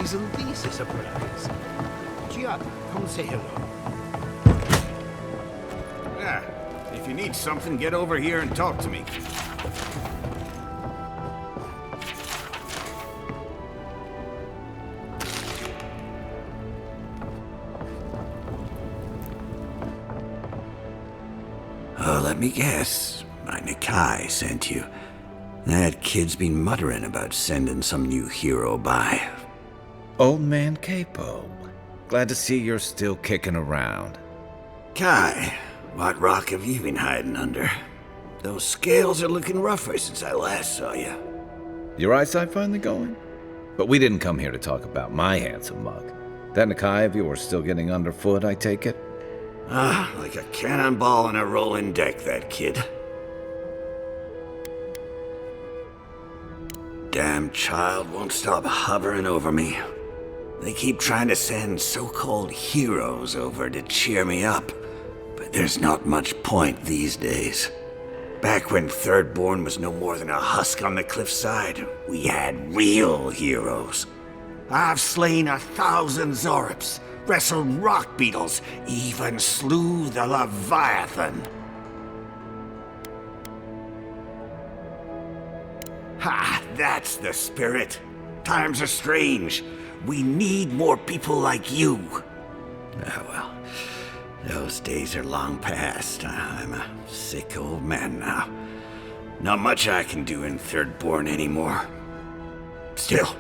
Isn't this a surprise? Gia, come say hello. Yeah, if you need something, get over here and talk to me. Oh, let me guess. My Nikai sent you. That kid's been muttering about sending some new hero by. Old man Capo. Glad to see you're still kicking around. Kai, what rock have you been hiding under? Those scales are looking rougher since I last saw you. Your eyesight finally going? But we didn't come here to talk about my handsome mug. That Nikai of yours still getting underfoot, I take it? Like a cannonball on a rolling deck, that kid. Damn child won't stop hovering over me. They keep trying to send so-called heroes over to cheer me up, but there's not much point these days. Back when Thirdborn was no more than a husk on the cliffside, we had real heroes. I've slain 1,000 Zorops, wrestled rock beetles, even slew the Leviathan. Ha! That's the spirit. Times are strange. We need more people like you. Ah, well, those days are long past. I'm a sick old man now. Not much I can do in Thirdborn anymore. Still,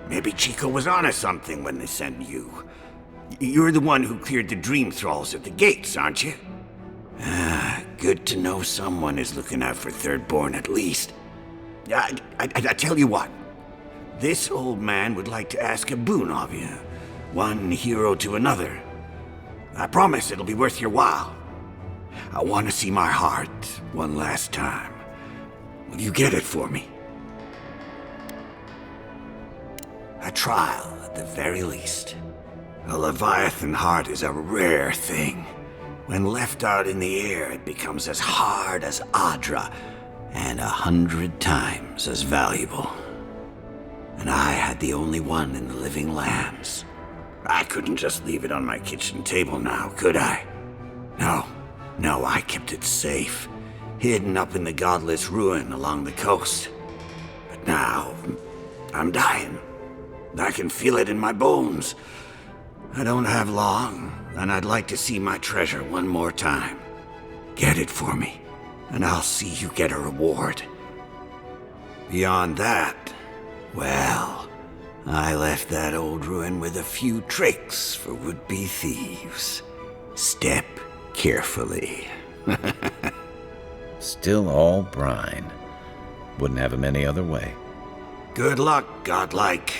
maybe Chico was onto something when they sent you. You're the one who cleared the dream thralls at the gates, aren't you? Good to know someone is looking out for Thirdborn at least. I tell you what. This old man would like to ask a boon of you. One hero to another. I promise it'll be worth your while. I want to see my heart one last time. Will you get it for me? A trial, at the very least. A Leviathan heart is a rare thing. When left out in the air, it becomes as hard as Adra, and 100 times as valuable. And I had the only one in the living lands. I couldn't just leave it on my kitchen table now, could I? No, I kept it safe, hidden up in the godless ruin along the coast. But now, I'm dying. I can feel it in my bones. I don't have long, and I'd like to see my treasure one more time. Get it for me, and I'll see you get a reward. Beyond that, well, I left that old ruin with a few tricks for would-be thieves. Step carefully. Still all brine. Wouldn't have him any other way. Good luck, godlike.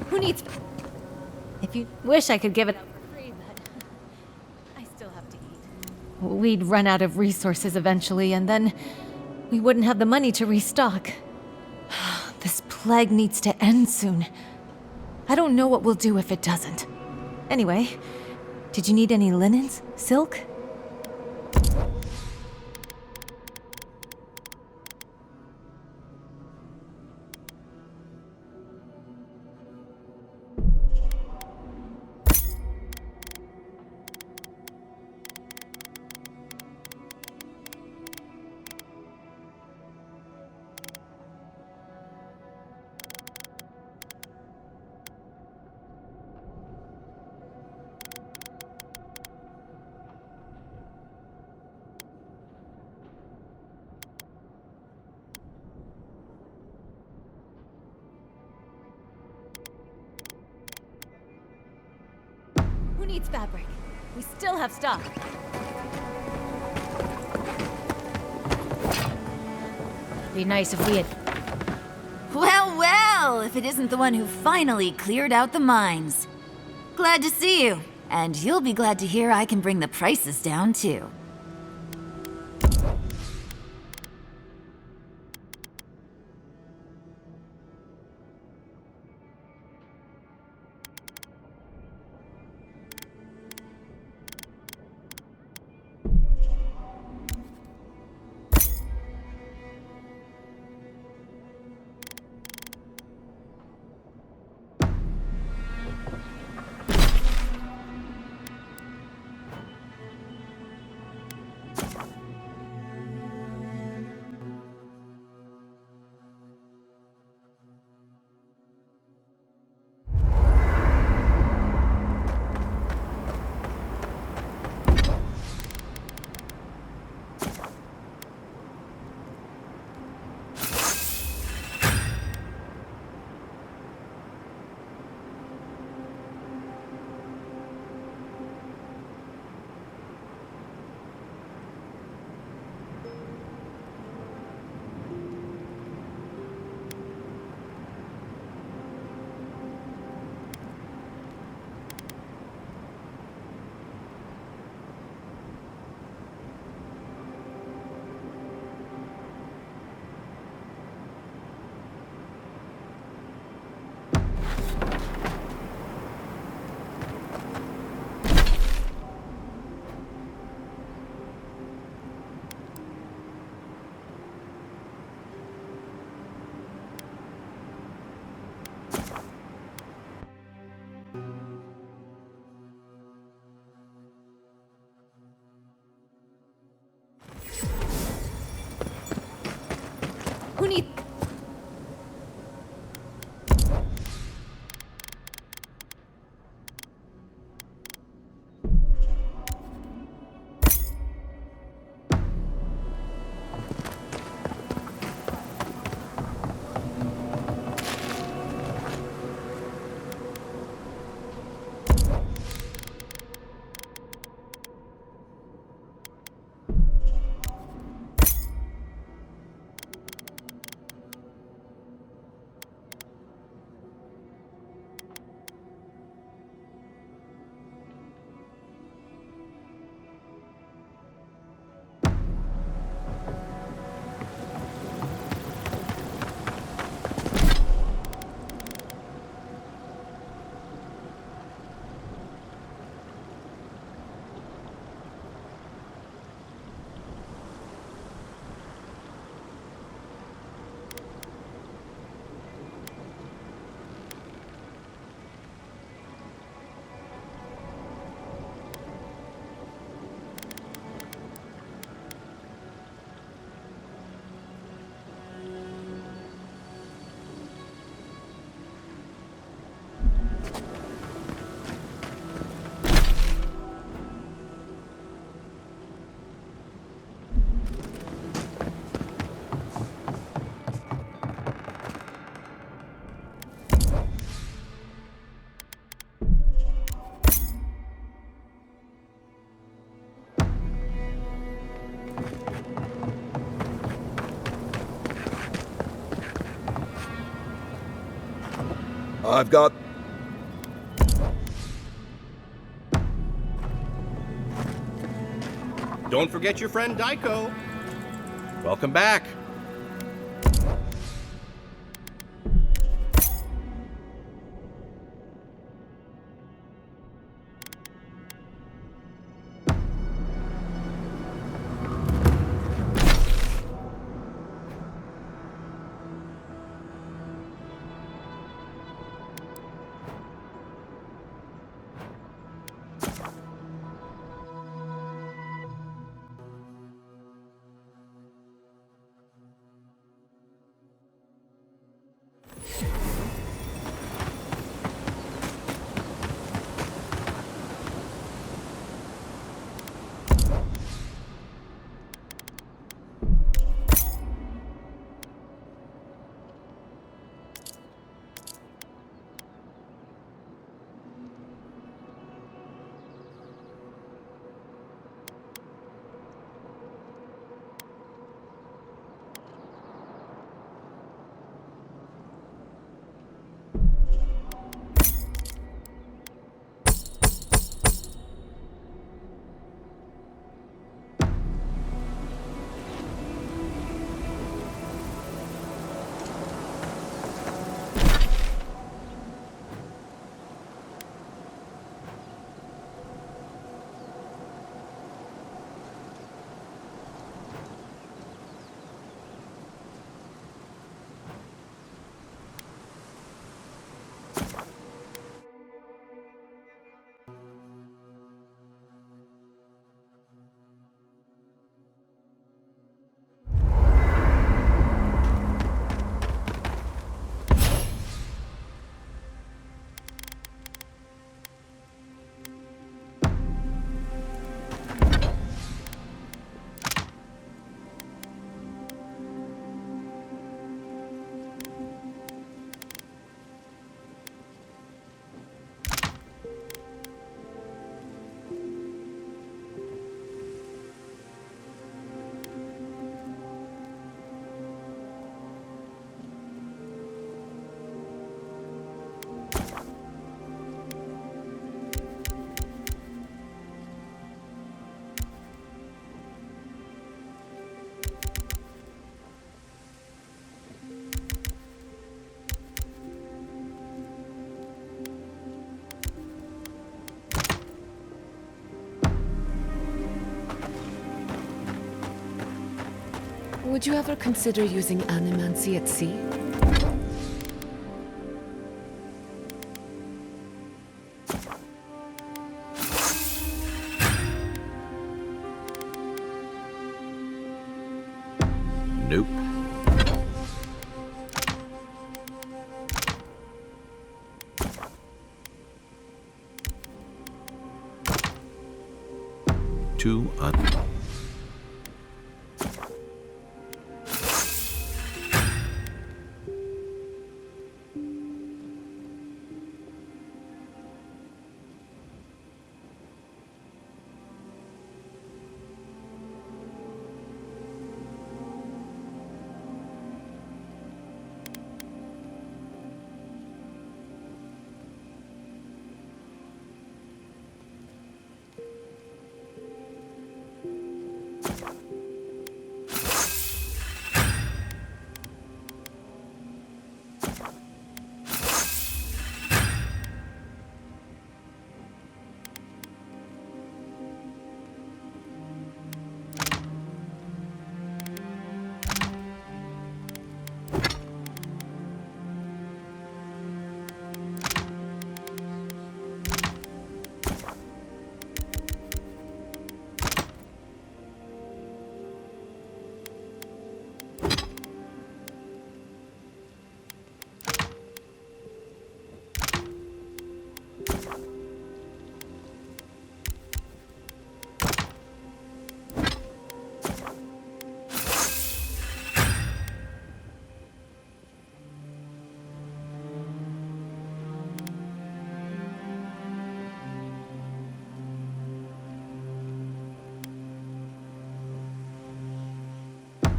Who needs... If you wish I could give it up for free, but I still have to eat. We'd run out of resources eventually, and then we wouldn't have the money to restock. This plague needs to end soon. I don't know what we'll do if it doesn't. Anyway, did you need any linens? Silk? Who needs fabric? We still have stock. Be nice if we had... Well, well, if it isn't the one who finally cleared out the mines. Glad to see you. And you'll be glad to hear I can bring the prices down, too. Who need... I've got Don't forget your friend Daiko. Welcome back. Would you ever consider using animancy at sea? Nope. Too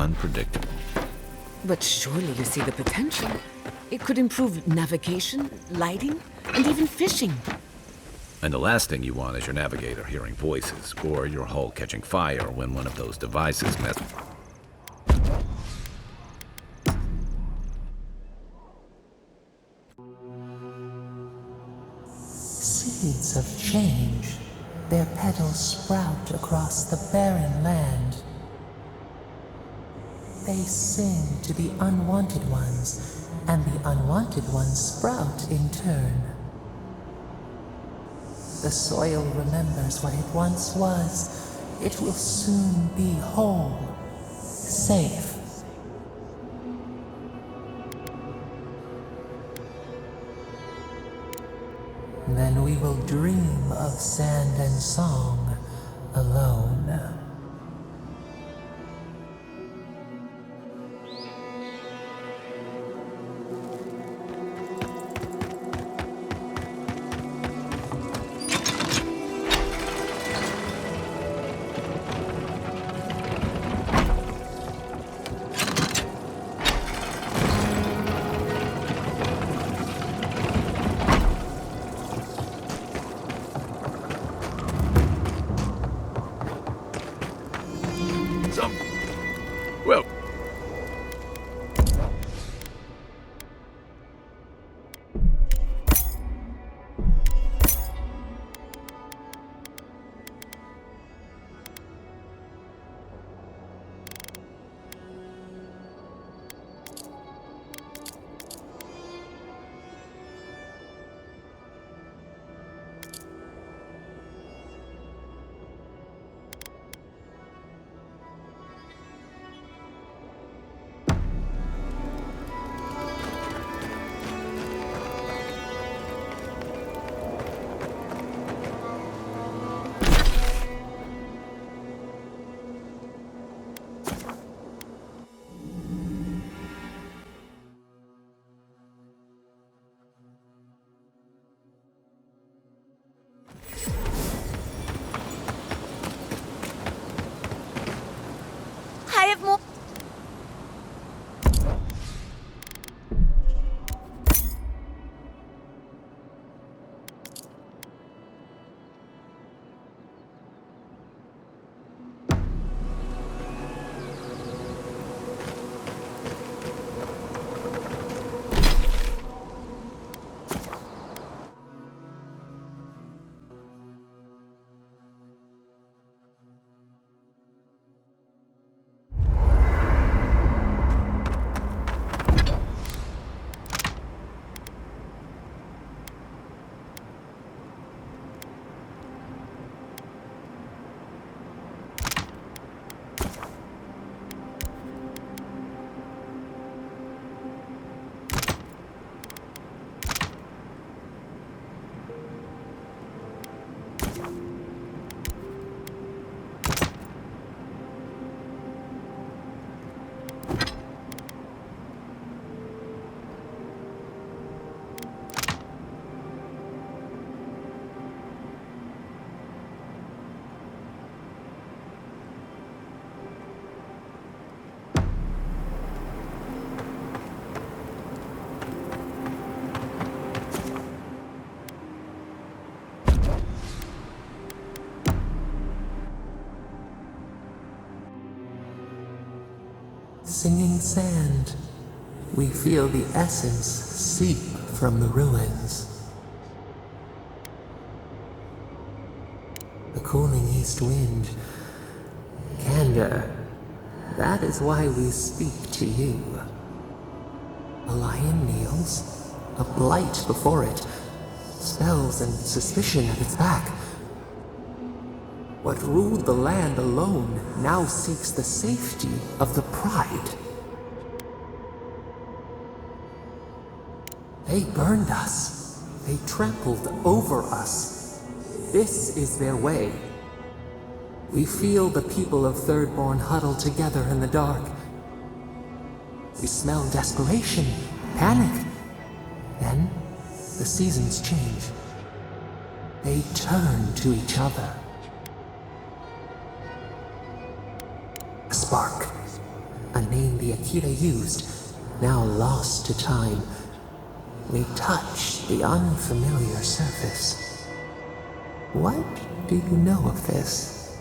unpredictable. But surely you see the potential. It could improve navigation, lighting, and even fishing. And the last thing you want is your navigator hearing voices, or your hull catching fire when one of those devices messes. Seeds of change, their petals sprout across the barren land. They sing to the unwanted ones, and the unwanted ones sprout in turn. The soil remembers what it once was. It will soon be whole, safe. Then we will dream of sand and song alone. Well, I have more. Singing sand, we feel the essence seep from the ruins. The cooling east wind, candor, that is why we speak to you. A lion kneels, a blight before it, spells and suspicion at its back. What ruled the land alone now seeks the safety of the pride. They burned us. They trampled over us. This is their way. We feel the people of Thirdborn huddle together in the dark. We smell desperation, panic. Then, the seasons change. They turn to each other. A spark, a name the Akira used, now lost to time. We touch the unfamiliar surface. What do you know of this?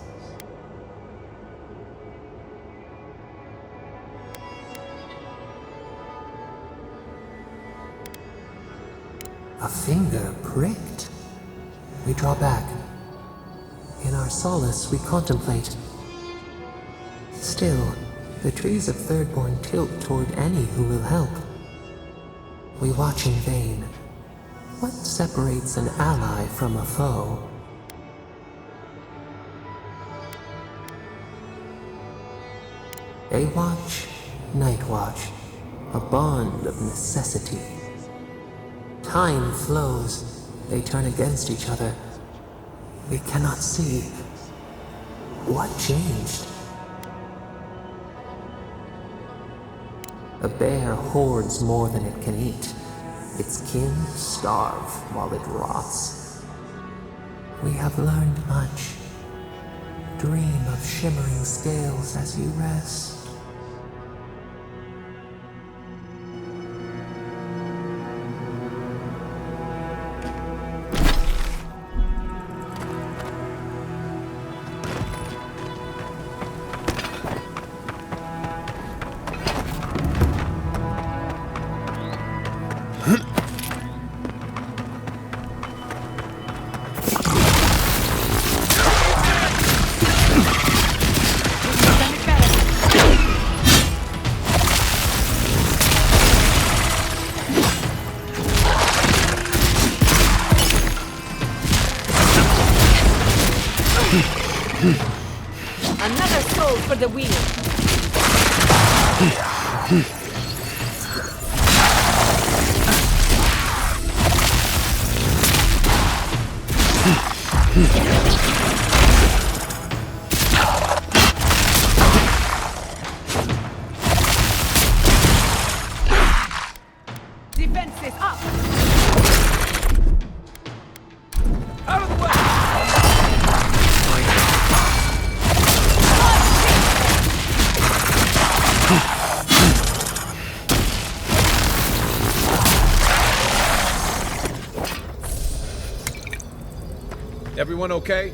A finger pricked. We draw back. In our solace, we contemplate. Still, the trees of Thirdborn tilt toward any who will help. We watch in vain. What separates an ally from a foe? Day watch, night watch, a bond of necessity. Time flows, they turn against each other. We cannot see. What changed? A bear hoards more than it can eat. Its kin starve while it rots. We have learned much. Dream of shimmering scales as you rest. Another soul for the wheel. Defenses up. Out of the way. Everyone okay?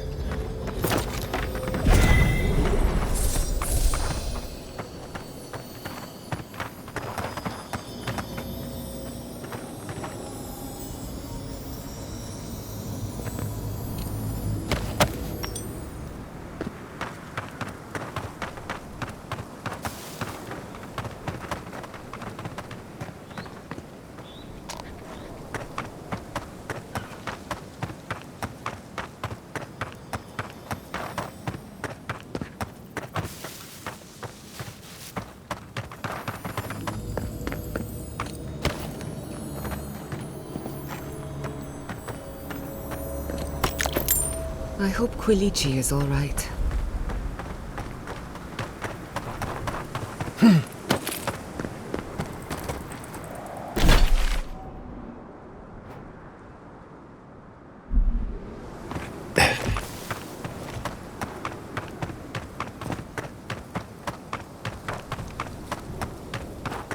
I hope Quilici is all right.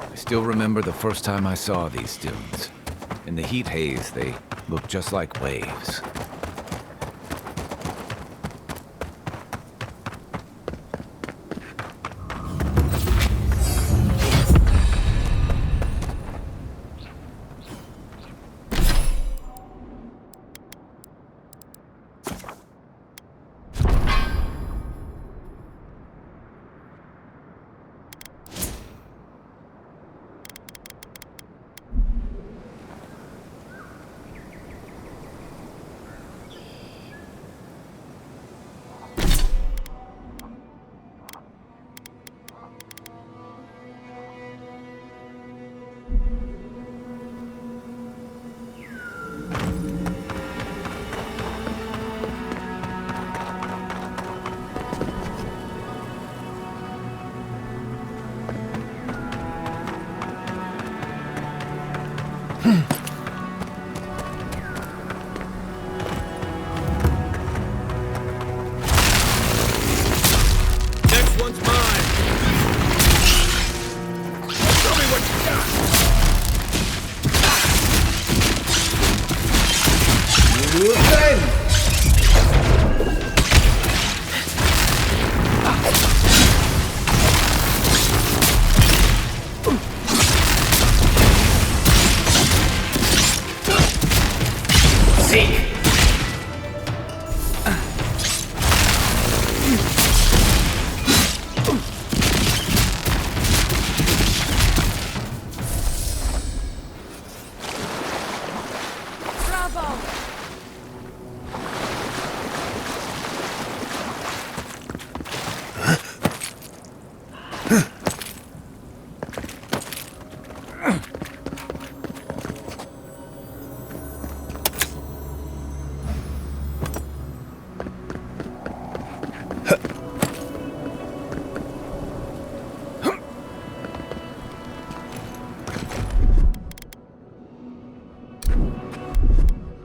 I still remember the first time I saw these dunes. In the heat haze, they looked just like waves.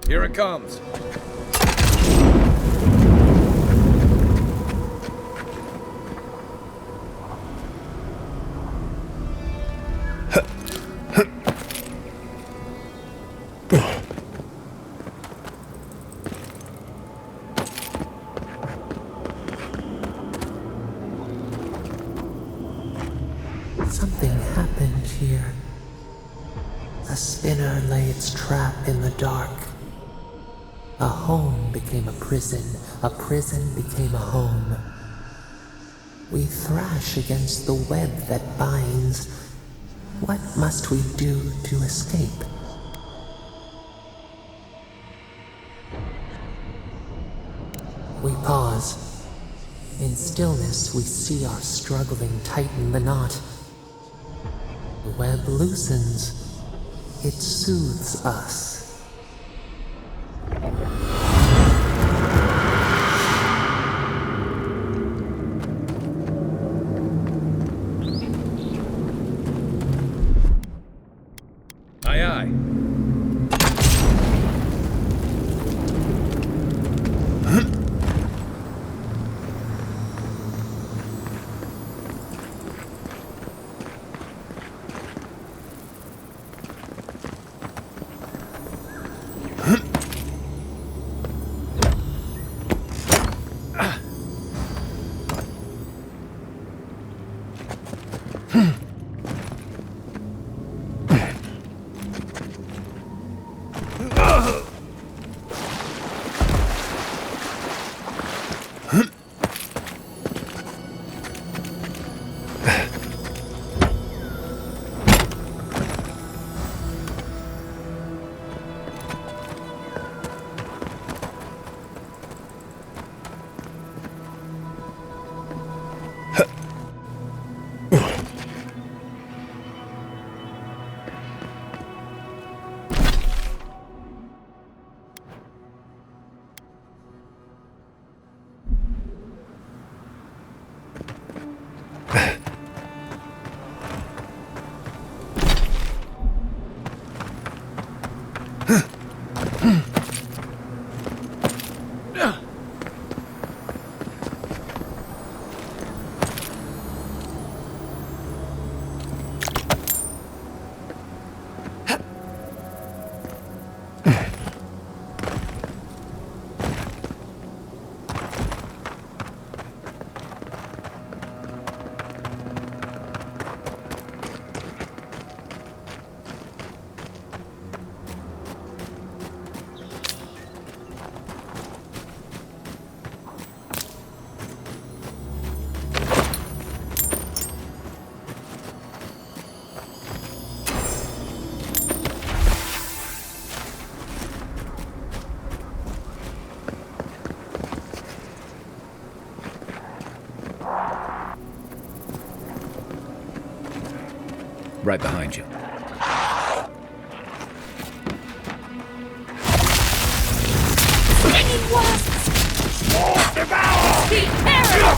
Here it comes. Something happened here. A spinner lay its trap in the dark. A home became a prison became a home. We thrash against the web that binds. What must we do to escape? We pause. In stillness, we see our struggling tighten the knot. The web loosens. It soothes us. Aye, aye. Right behind you. Stinging wasps! Speed arrow!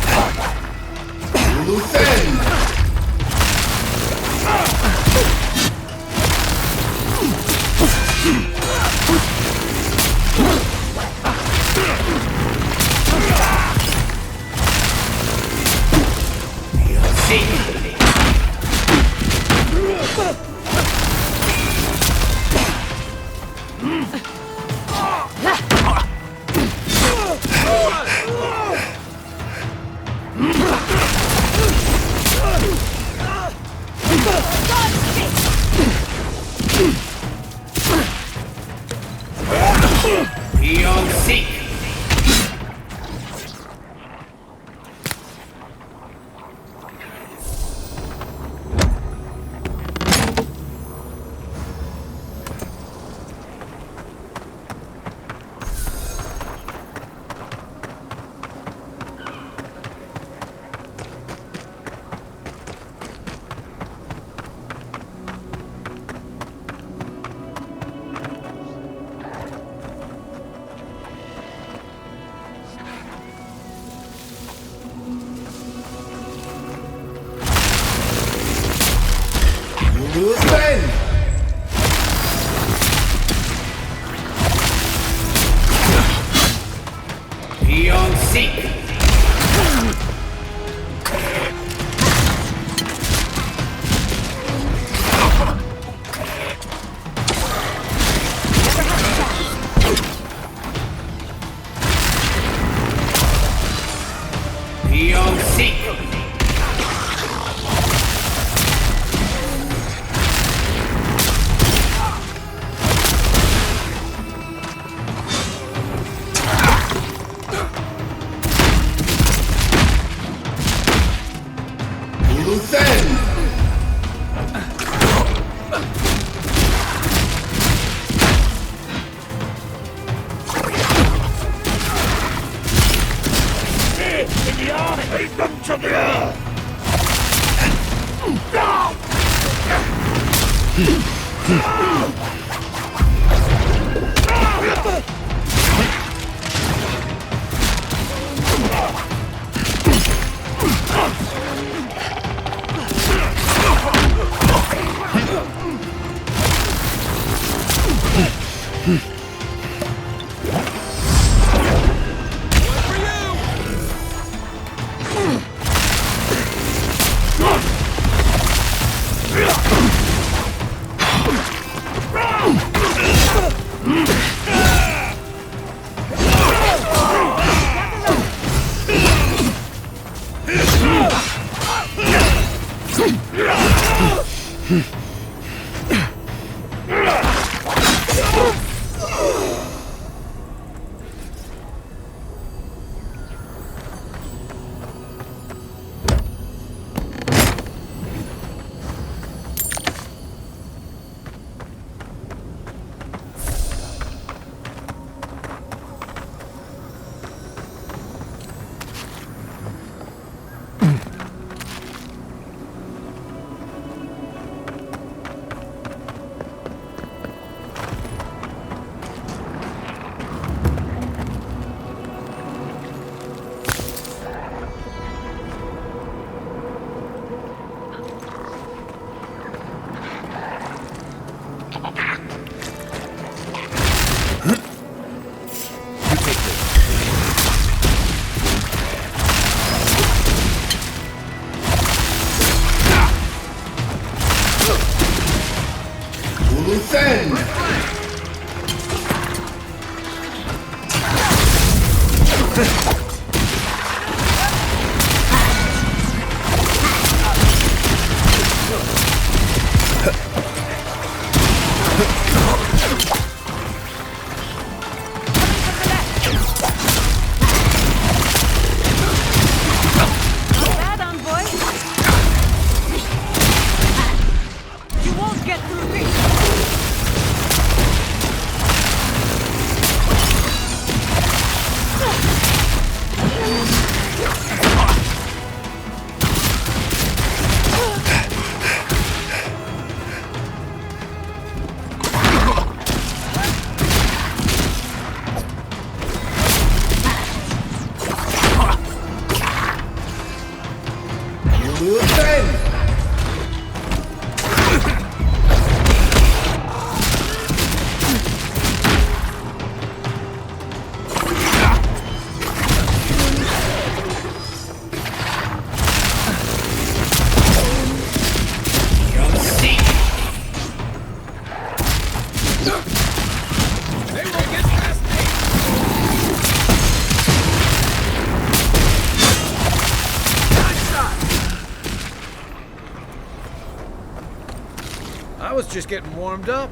I was just getting warmed up.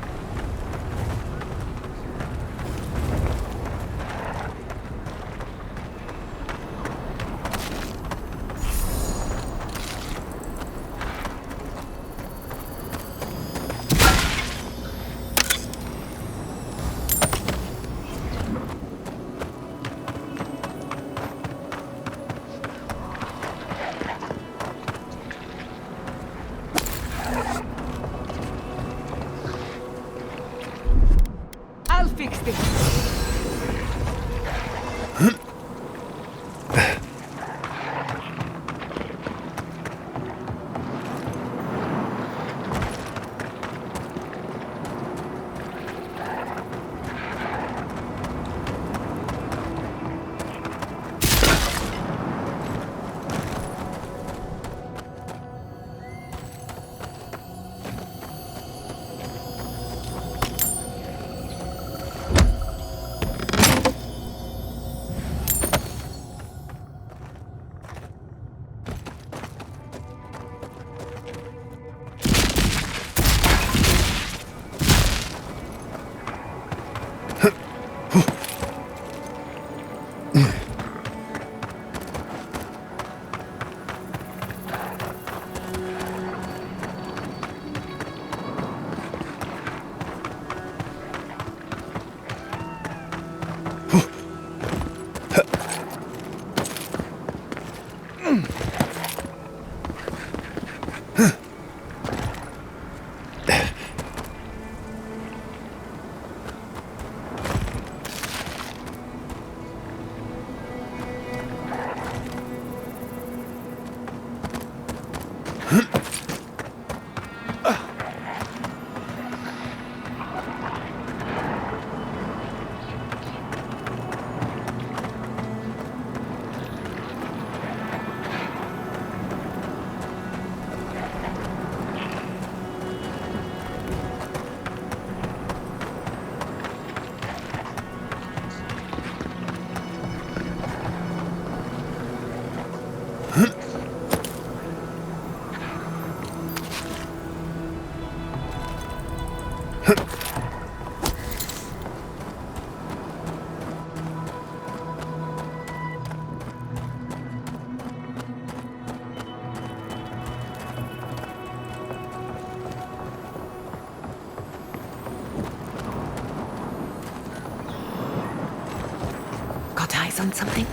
eyes on something?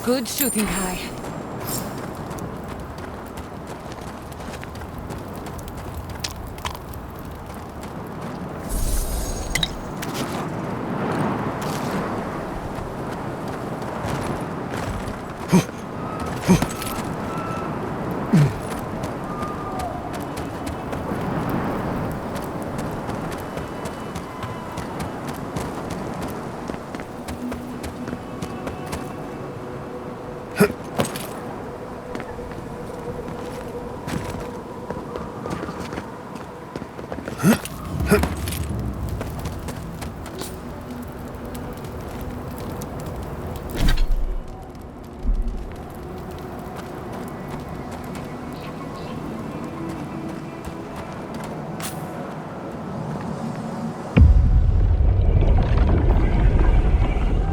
Good shooting, Kai.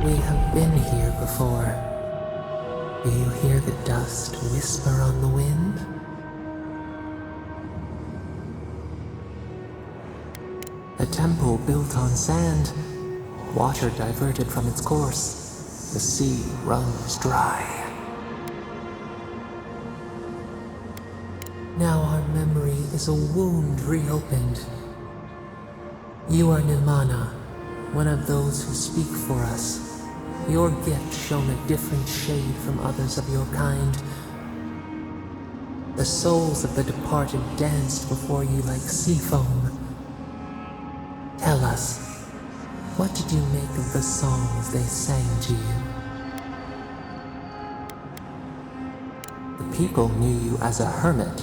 We have been here before. Do you hear the dust whisper on the wind? A temple built on sand, water diverted from its course. The sea runs dry. Now our memory is a wound reopened. You are Nirmana, one of those who speak for us. Your gift shone a different shade from others of your kind. The souls of the departed danced before you like sea foam. Tell us, what did you make of the songs they sang to you? The people knew you as a hermit.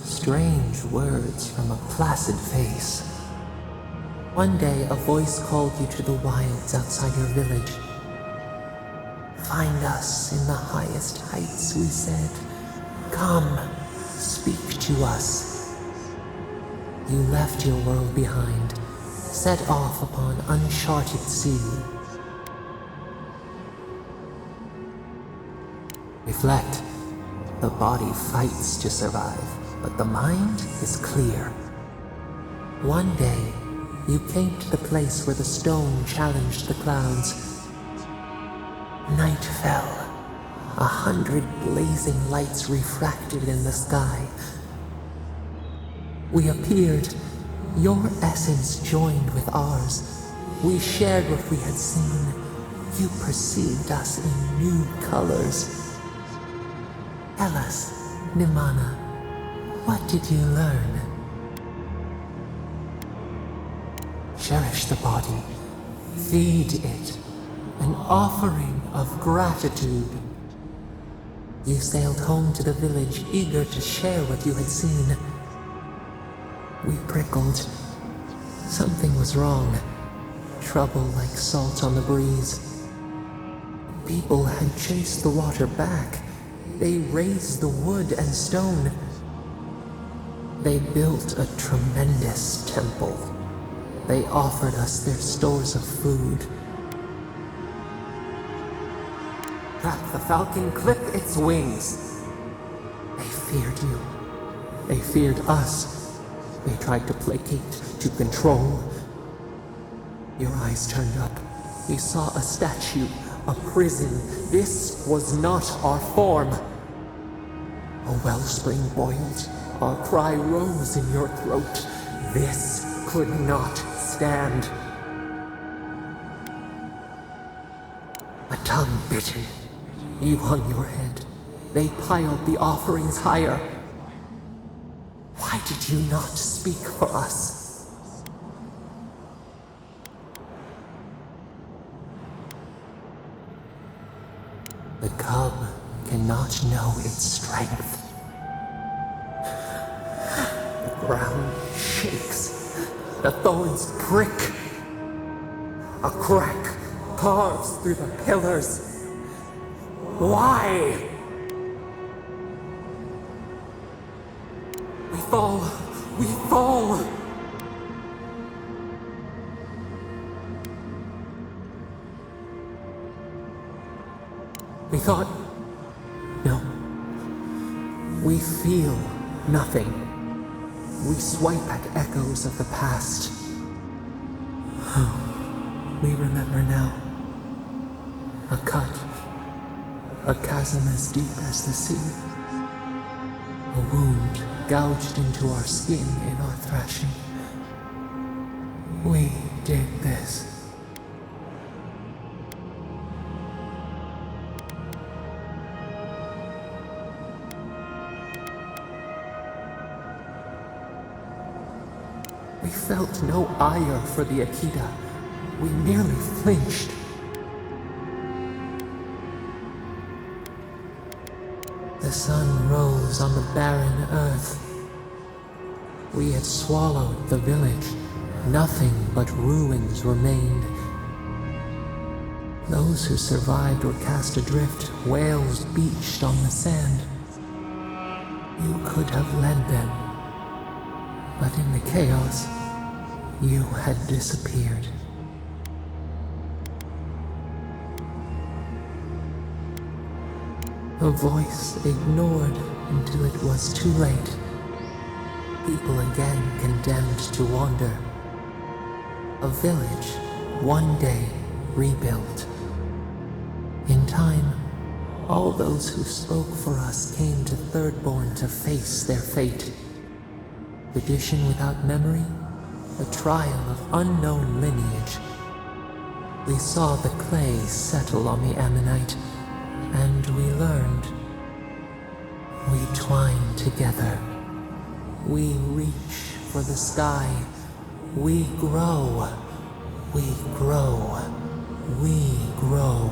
Strange words from a placid face. One day, a voice called you to the wilds outside your village. Find us in the highest heights, we said. Come, speak to us. You left your world behind, set off upon uncharted sea. Reflect. The body fights to survive, but the mind is clear. One day, you came to the place where the stone challenged the clouds. Night fell. 100 blazing lights refracted in the sky. We appeared. Your essence joined with ours. We shared what we had seen. You perceived us in new colors. Tell us, Nimana, what did you learn? Cherish the body. Feed it. An offering of gratitude. You sailed home to the village, eager to share what you had seen. We prickled. Something was wrong. Trouble like salt on the breeze. People had chased the water back. They raised the wood and stone. They built a tremendous temple. They offered us their stores of food. Track the falcon, clip its wings. They feared you. They feared us. They tried to placate, to control. Your eyes turned up. You saw a statue, a prison. This was not our form. A wellspring boiled. Our cry rose in your throat. This could not stand. A tongue bitten. You hung your head. They piled the offerings higher. Why did you not speak for us? The cub cannot know its strength. The ground shakes. The thorns prick. A crack carves through the pillars. Why? We fall. We fall. We thought... No. We feel nothing. We swipe at echoes of the past. Oh, we remember now. A cut. A chasm as deep as the sea. A wound gouged into our skin in our thrashing. We did this. We felt no ire for the Akita. We merely flinched. The sun rose on the barren earth. We had swallowed the village. Nothing but ruins remained. Those who survived were cast adrift, whales beached on the sand. You could have led them, but in the chaos, you had disappeared. A voice ignored until it was too late. People again condemned to wander. A village, one day, rebuilt. In time, all those who spoke for us came to Thirdborn to face their fate. Tradition without memory, a trial of unknown lineage. We saw the clay settle on the Ammonite, and we learned. We twine together. We reach for the sky. We grow. We grow. We grow.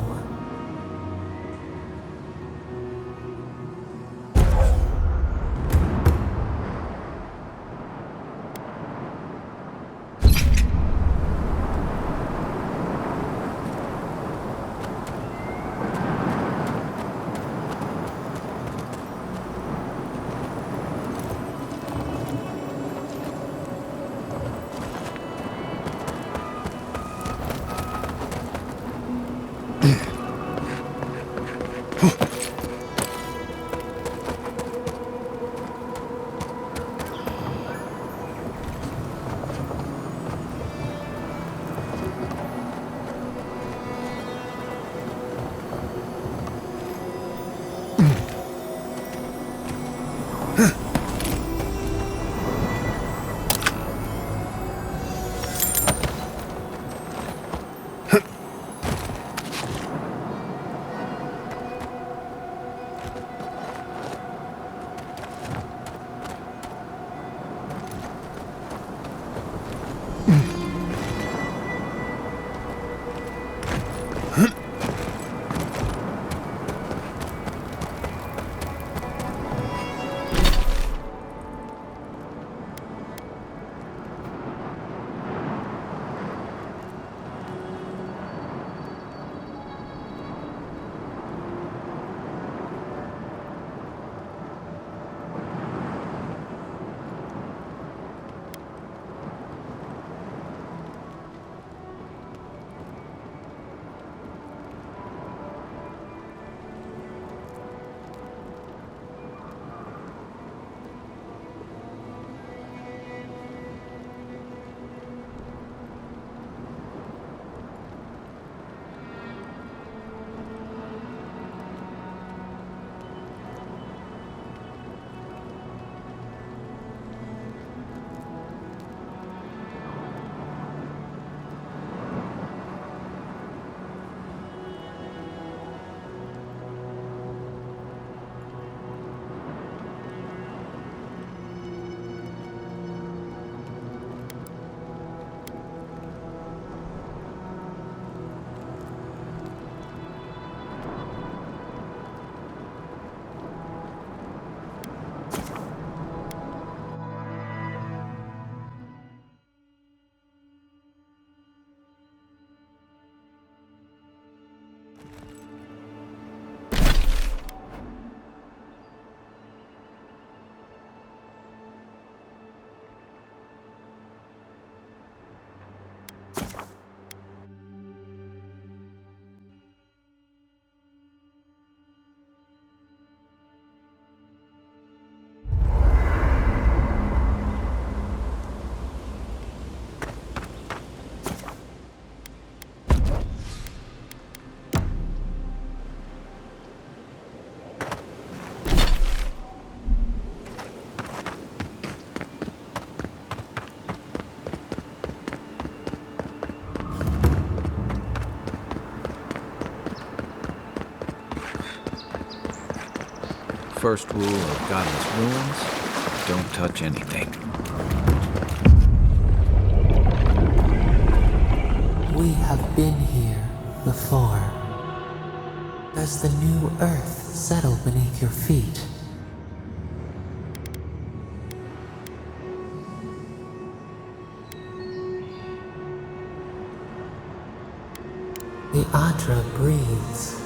First rule of Godless Ruins, don't touch anything. We have been here before. Does the new earth settle beneath your feet? The Adra breathes.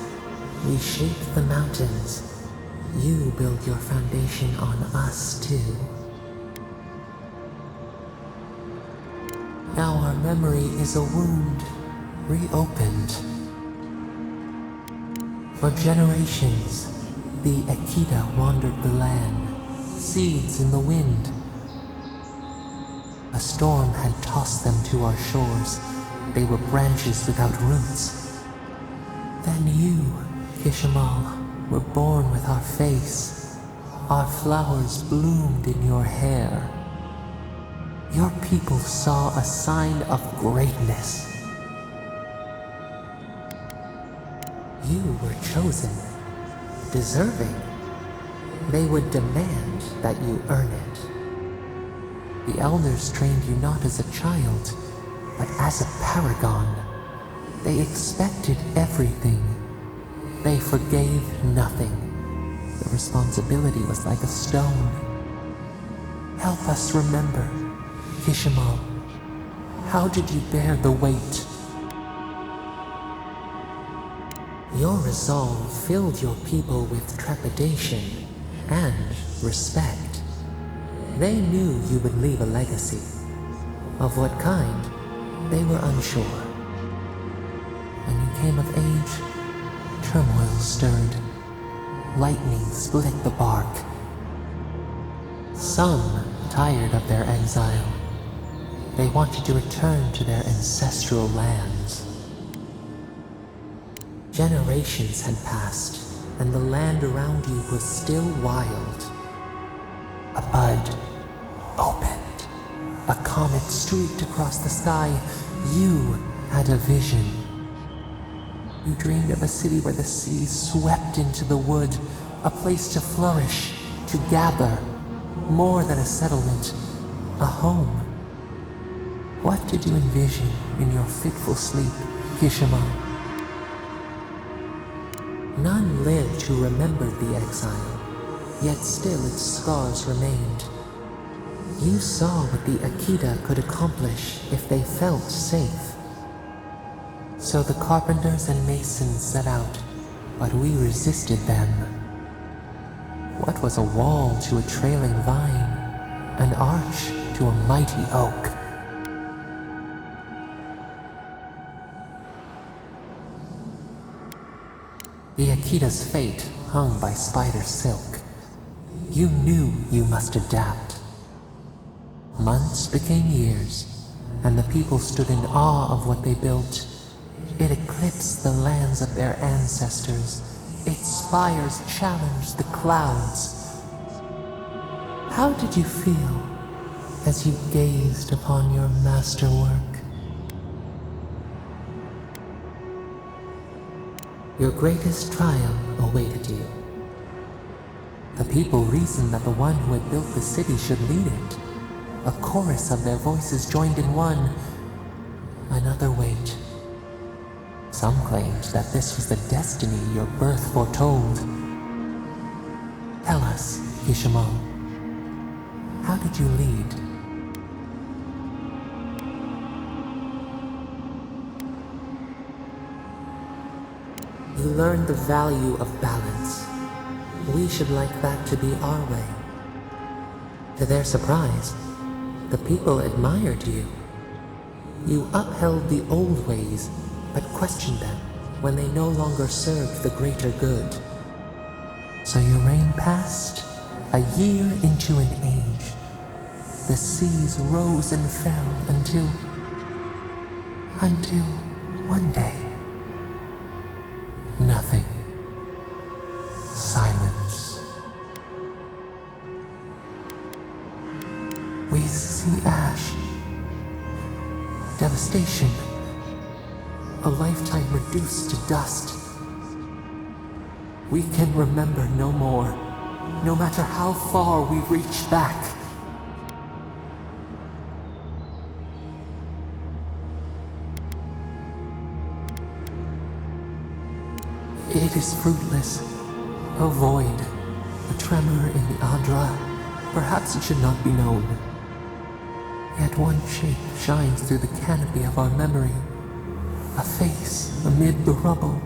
We shape the mountains. You build your foundation on us, too. Now our memory is a wound, reopened. For generations, the Akita wandered the land, seeds in the wind. A storm had tossed them to our shores. They were branches without roots. Then you, Kishimal, were born with our face. Our flowers bloomed in your hair. Your people saw a sign of greatness. You were chosen, deserving. They would demand that you earn it. The elders trained you not as a child, but as a paragon. They expected everything. They forgave nothing. The responsibility was like a stone. Help us remember, Kishimal. How did you bear the weight? Your resolve filled your people with trepidation and respect. They knew you would leave a legacy. Of what kind, they were unsure. When you came of age, turmoil stirred. lightning split the bark. Some, tired of their exile, they wanted to return to their ancestral lands. Generations had passed, and the land around you was still wild. A bud opened. A comet streaked across the sky. You had a vision. You dreamed of a city where the sea swept into the wood, a place to flourish, to gather, more than a settlement, a home. What did you envision in your fitful sleep, Kishima? None lived who remembered the exile, yet still its scars remained. You saw what the Akita could accomplish if they felt safe. So the carpenters and masons set out, but we resisted them. What was a wall to a trailing vine, an arch to a mighty oak? The Akita's fate hung by spider silk. You knew you must adapt. Months became years, and the people stood in awe of what they built. It eclipsed the lands of their ancestors. Its spires challenged the clouds. How did you feel as you gazed upon your masterwork? Your greatest trial awaited you. The people reasoned that the one who had built the city should lead it. A chorus of their voices joined in one. Another wait. Some claimed that this was the destiny your birth foretold. Tell us, Kishimo, how did you lead? You learned the value of balance. We should like that to be our way. To their surprise, the people admired you. You upheld the old ways, but questioned them when they no longer served the greater good. So your reign passed, a year into an age. The seas rose and fell until one day, nothing. Silence. We see ash, devastation, a lifetime reduced to dust. We can remember no more, no matter how far we reach back. It is fruitless. A void, a tremor in the Adra. Perhaps it should not be known. Yet one shape shines through the canopy of our memory. A face amid the rubble.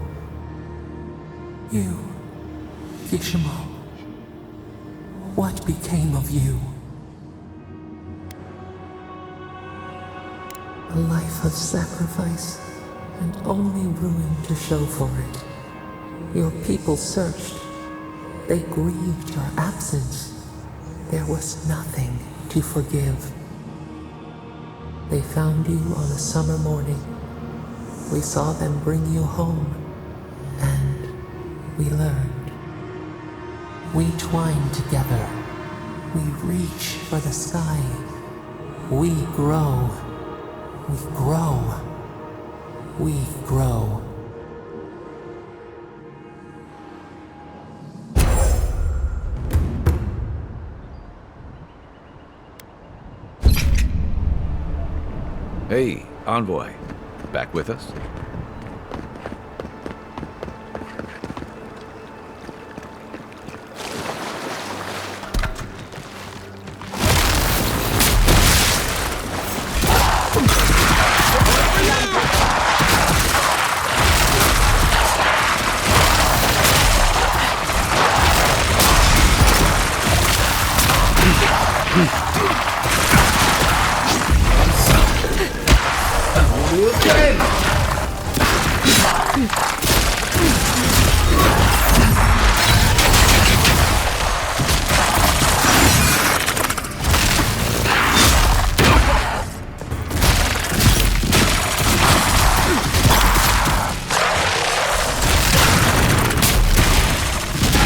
You, Kishimo. What became of you? A life of sacrifice, and only ruin to show for it. Your people searched. They grieved your absence. There was nothing to forgive. They found you on a summer morning. We saw them bring you home, and we learned. We twine together. We reach for the sky. We grow. We grow. We grow. Hey, Envoy. Back with us?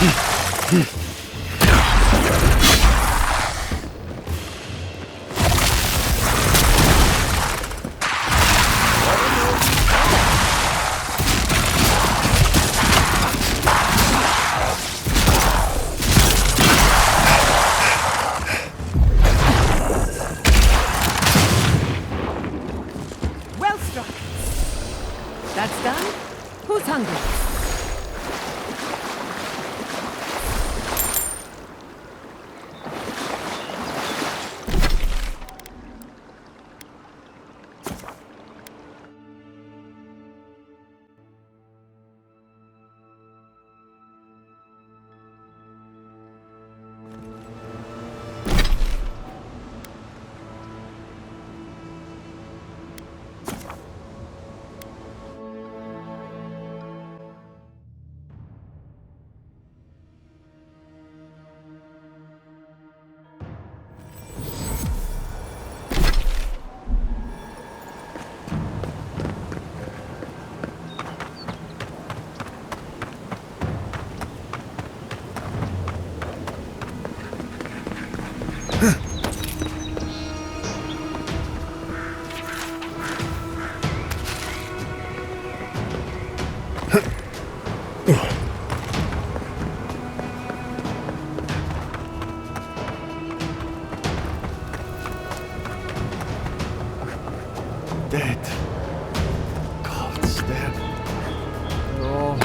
Well struck. That's done. Who's hungry? Dead. Cold stab. Oh.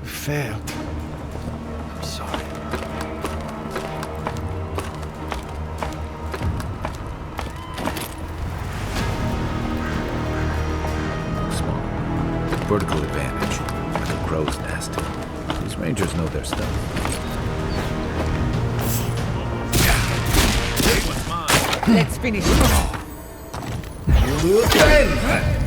Failed. I'm sorry. Small. Vertical advantage. Like a crow's nest. These rangers know their stuff. Let's finish it. You will bend!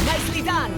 Nicely done.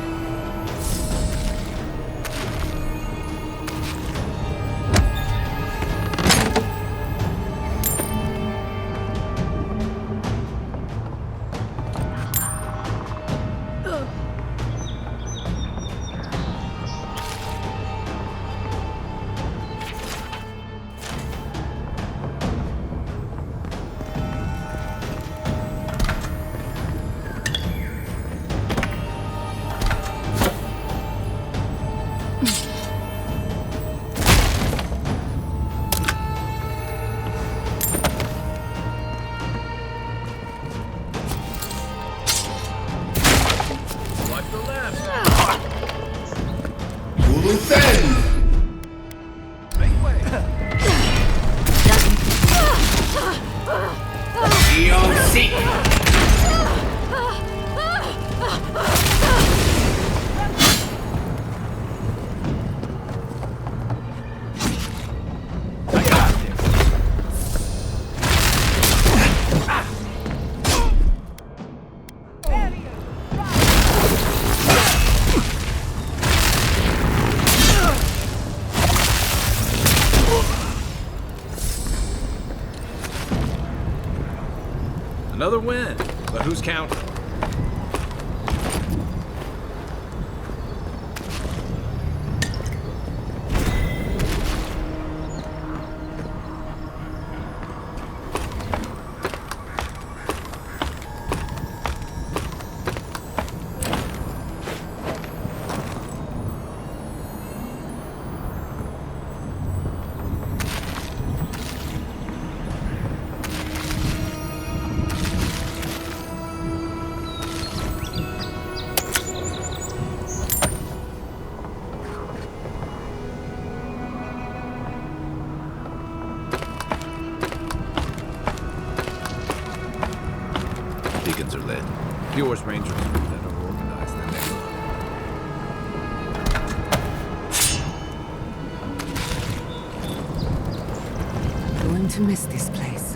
Another win, but who's counting? beacons are lit. Viewers Rangers are better organized than anyone. Going to miss this place.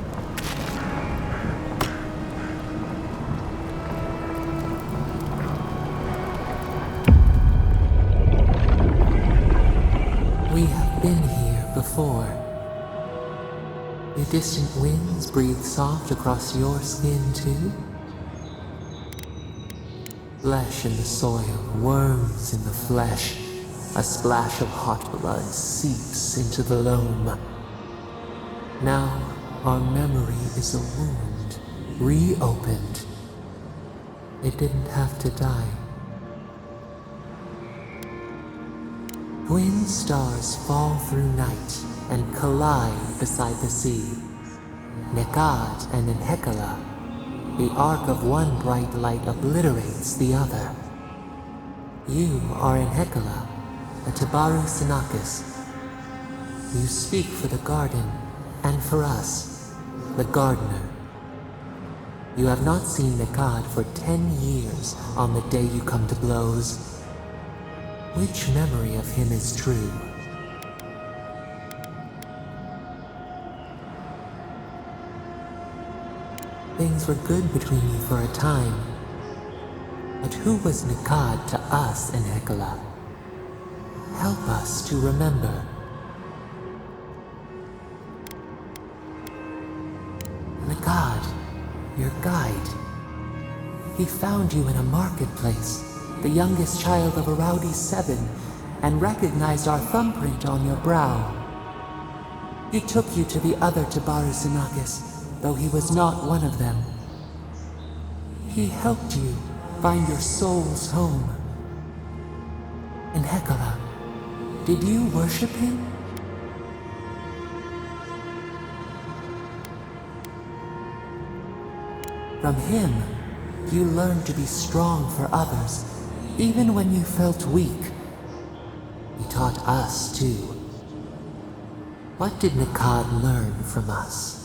We have been here before. The distant winds breathe soft across your skin too? Flesh in the soil, worms in the flesh. A splash of hot blood seeps into the loam. Now, our memory is a wound, reopened. It didn't have to die. Twin stars fall through night and collide beside the sea. Nekad and Enhekala. The arc of one bright light obliterates the other. You are Enhekala, a Tabaru Sinakis. You speak for the garden, and for us, the gardener. You have not seen Nekad for 10 years on the day you come to blows. Which memory of him is true? Things were good between you for a time. But who was Nekad to us, Enhekala? Help us to remember. Nekad, your guide. He found you in a marketplace, the youngest child of Avowed 7, and recognized our thumbprint on your brow. He took you to the other Tabaru Sinakis, though he was not one of them. He helped you find your soul's home. Enhekala, did you worship him? From him, you learned to be strong for others, even when you felt weak. He taught us, too. What did Nekad learn from us?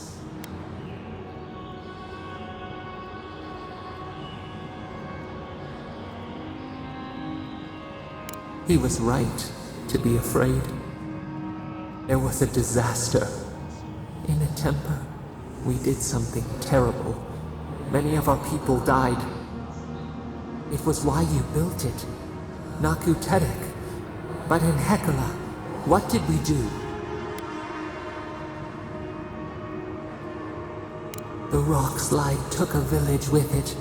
He was right to be afraid. There was a disaster. In a temper, we did something terrible. Many of our people died. It was why you built it. Naku Tedek. But in Hekala, what did we do? The rock slide took a village with it.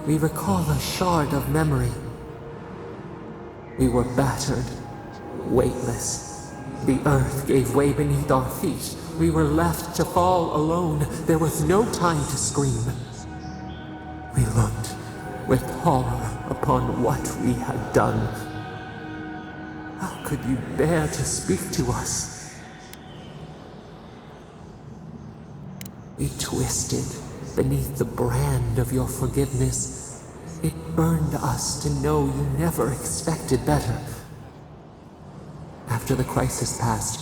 We recall a shard of memory. We were battered, weightless. The earth gave way beneath our feet. We were left to fall alone. There was no time to scream. We looked with horror upon what we had done. How could you bear to speak to us? We twisted beneath the brand of your forgiveness. It burned us to know you never expected better. After the crisis passed,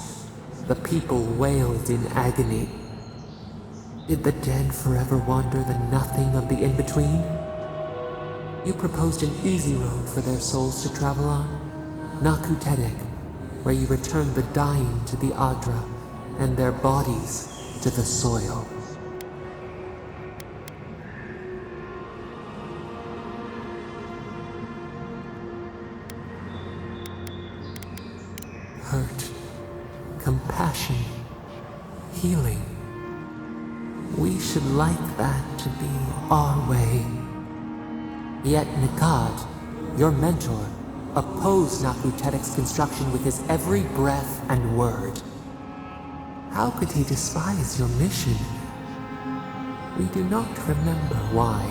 the people wailed in agony. Did the dead forever wander the nothing of the in-between? You proposed an easy road for their souls to travel on. Naku Tedek, where you returned the dying to the Adra, and their bodies to the soil. Hurt, compassion, healing. We should like that to be our way. Yet Nekad, your mentor, opposed Naku Tedek's construction with his every breath and word. How could he despise your mission? We do not remember why.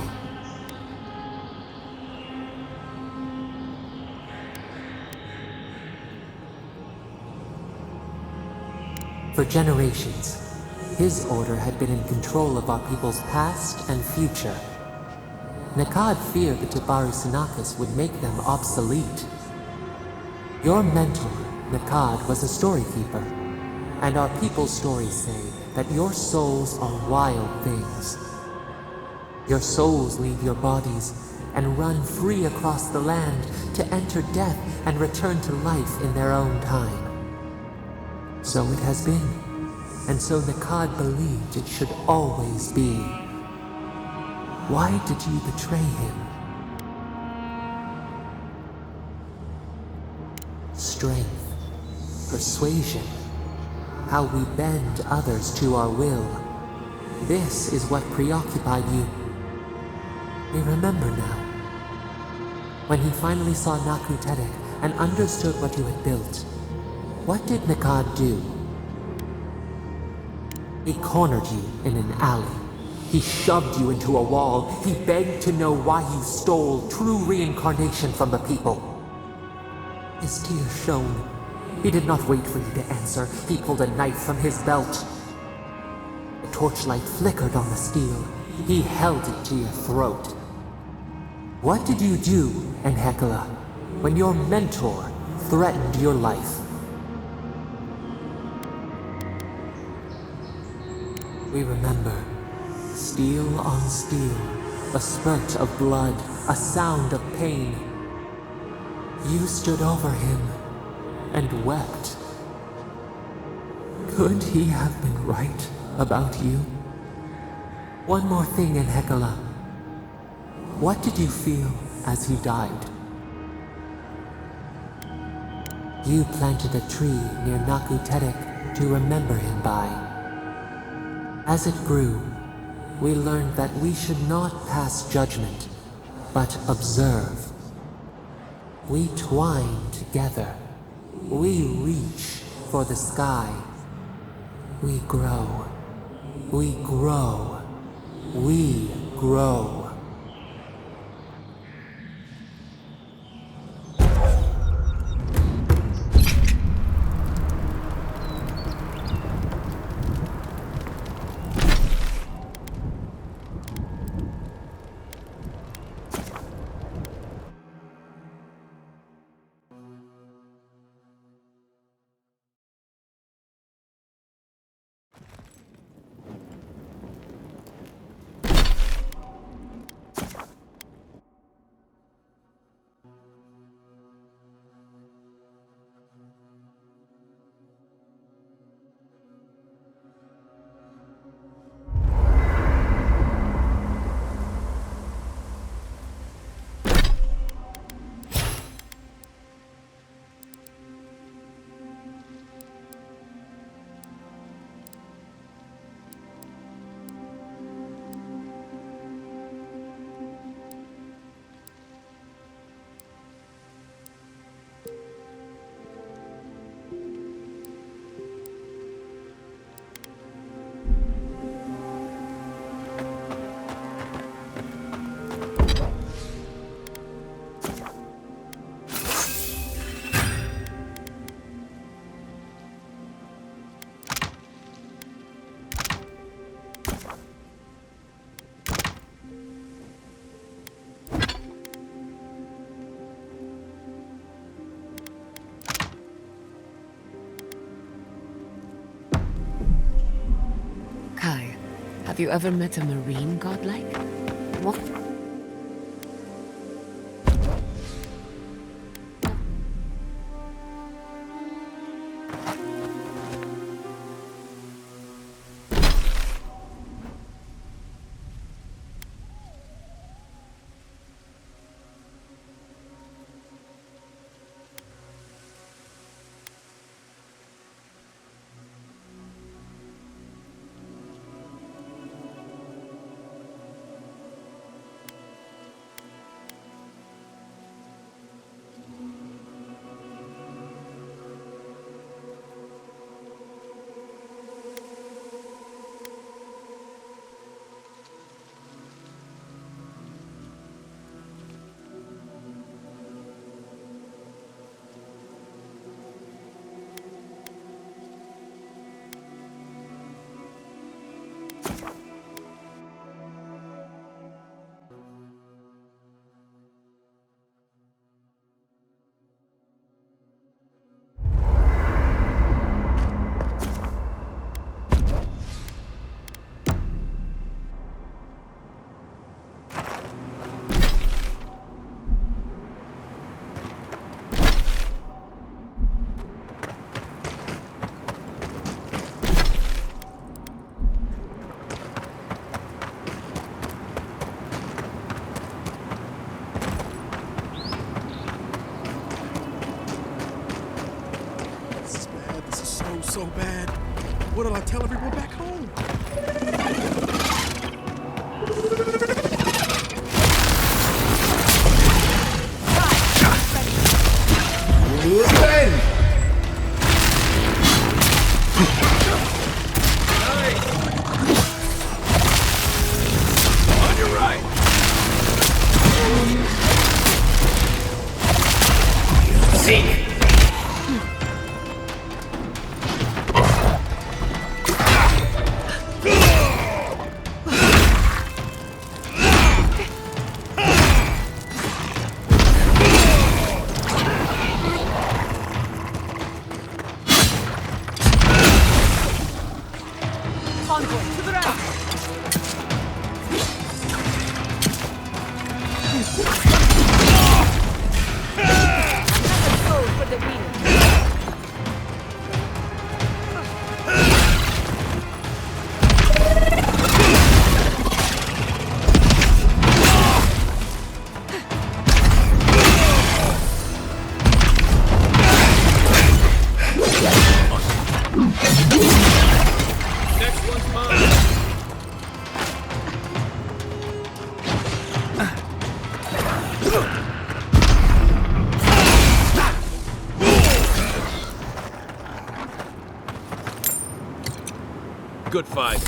For generations, his order had been in control of our people's past and future. Nekad feared the Tabaru Sinakis would make them obsolete. Your mentor, Nekad, was a storykeeper, and our people's stories say that your souls are wild things. Your souls leave your bodies and run free across the land to enter death and return to life in their own time. So it has been, and so Nakad believed it should always be. Why did you betray him? Strength, persuasion, how we bend others to our will. This is what preoccupied you. We remember now. When he finally saw Naku Tedek and understood what you had built, what did Nakad do? He cornered you in an alley. He shoved you into a wall. He begged to know why you stole true reincarnation from the people. His tears shone. He did not wait for you to answer. He pulled a knife from his belt. The torchlight flickered on the steel. He held it to your throat. What did you do, Enhekala, when your mentor threatened your life? We remember. Steel on steel, a spurt of blood, a sound of pain. You stood over him and wept. Could he have been right about you? One more thing, Enhekala. What did you feel as he died? You planted a tree near Naku Tedek to remember him by. As it grew, we learned that we should not pass judgment, but observe. We twine together. We reach for the sky. We grow. We grow. We grow. Have you ever met a marine godlike? What? so bad. What'll I tell everyone back home? Ben! On your right. Seek. Good fight.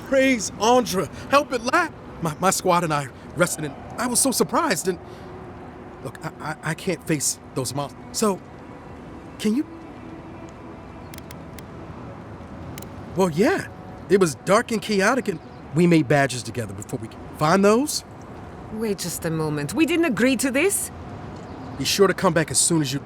Praise Andra. Help it laugh. My squad and I rested and I was so surprised and look, I can't face those monsters. So can you? Well, yeah. It was dark and chaotic and we made badges together before we find those. Wait just a moment. We didn't agree to this? Be sure to come back as soon as you.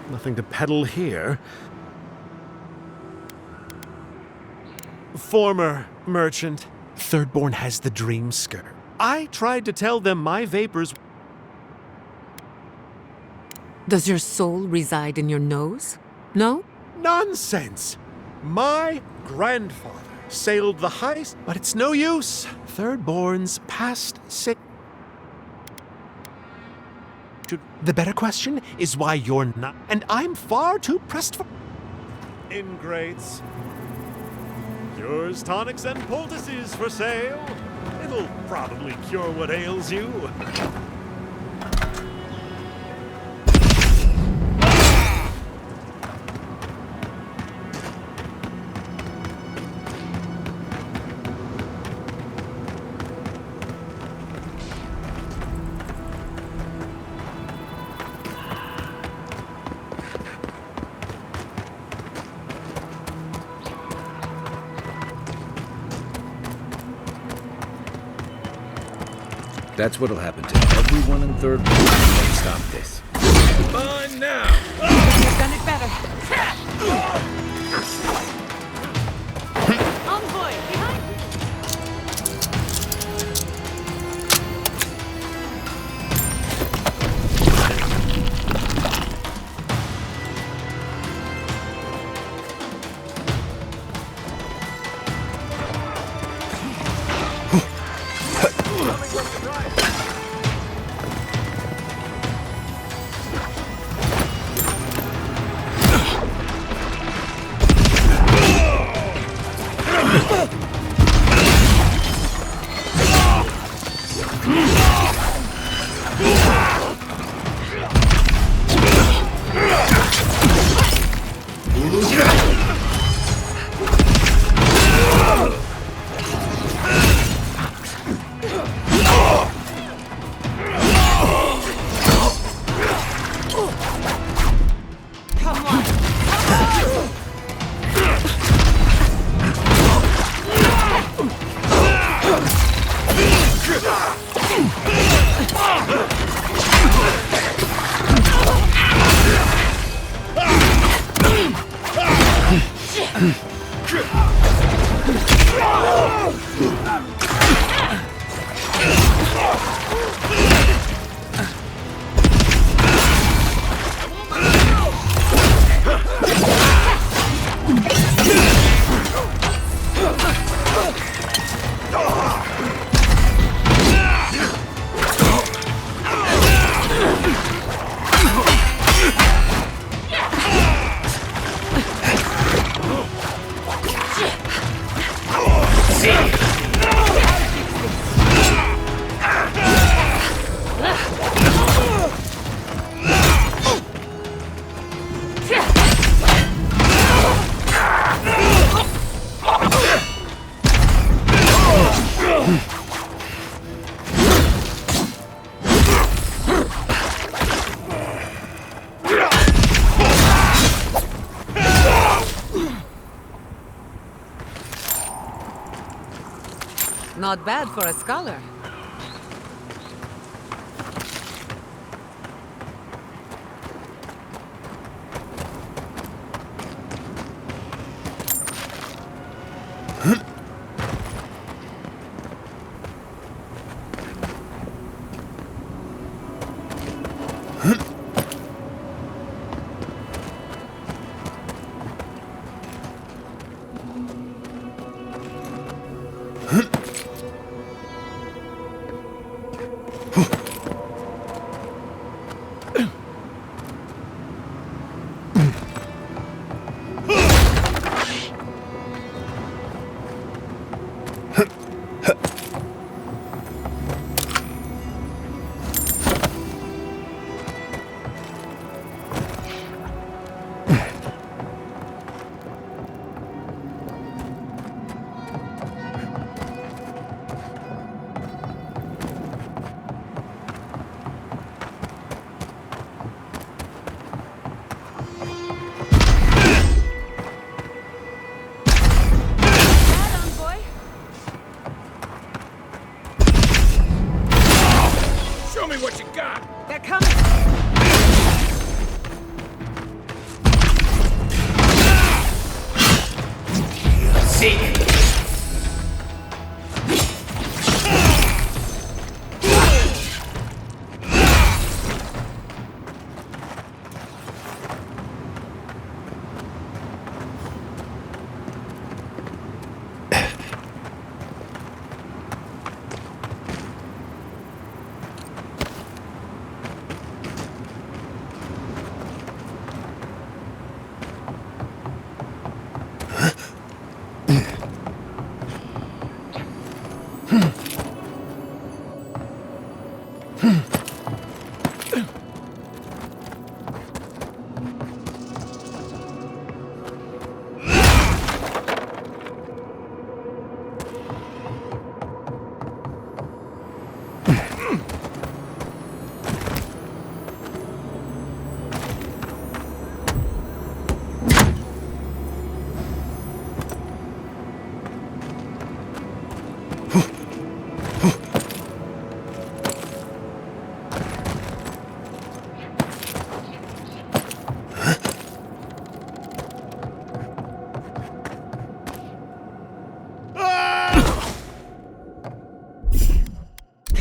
Nothing to peddle here. Former merchant. Thirdborn has the dream skirt. I tried to tell them my vapors. Does your soul reside in your nose? No? Nonsense! My grandfather sailed the heist, but it's no use. Thirdborn's past sick. The better question is why you're not, and I'm far too pressed for. Ingrates. Cures, tonics, and poultices for sale. It'll probably cure what ails you. That's what'll happen to everyone in third place. Let's stop this. Mine now! You've done it better. Envoy, behind you! Not bad for a scholar.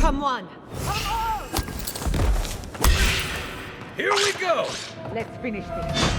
Come on! Here we go! Let's finish this.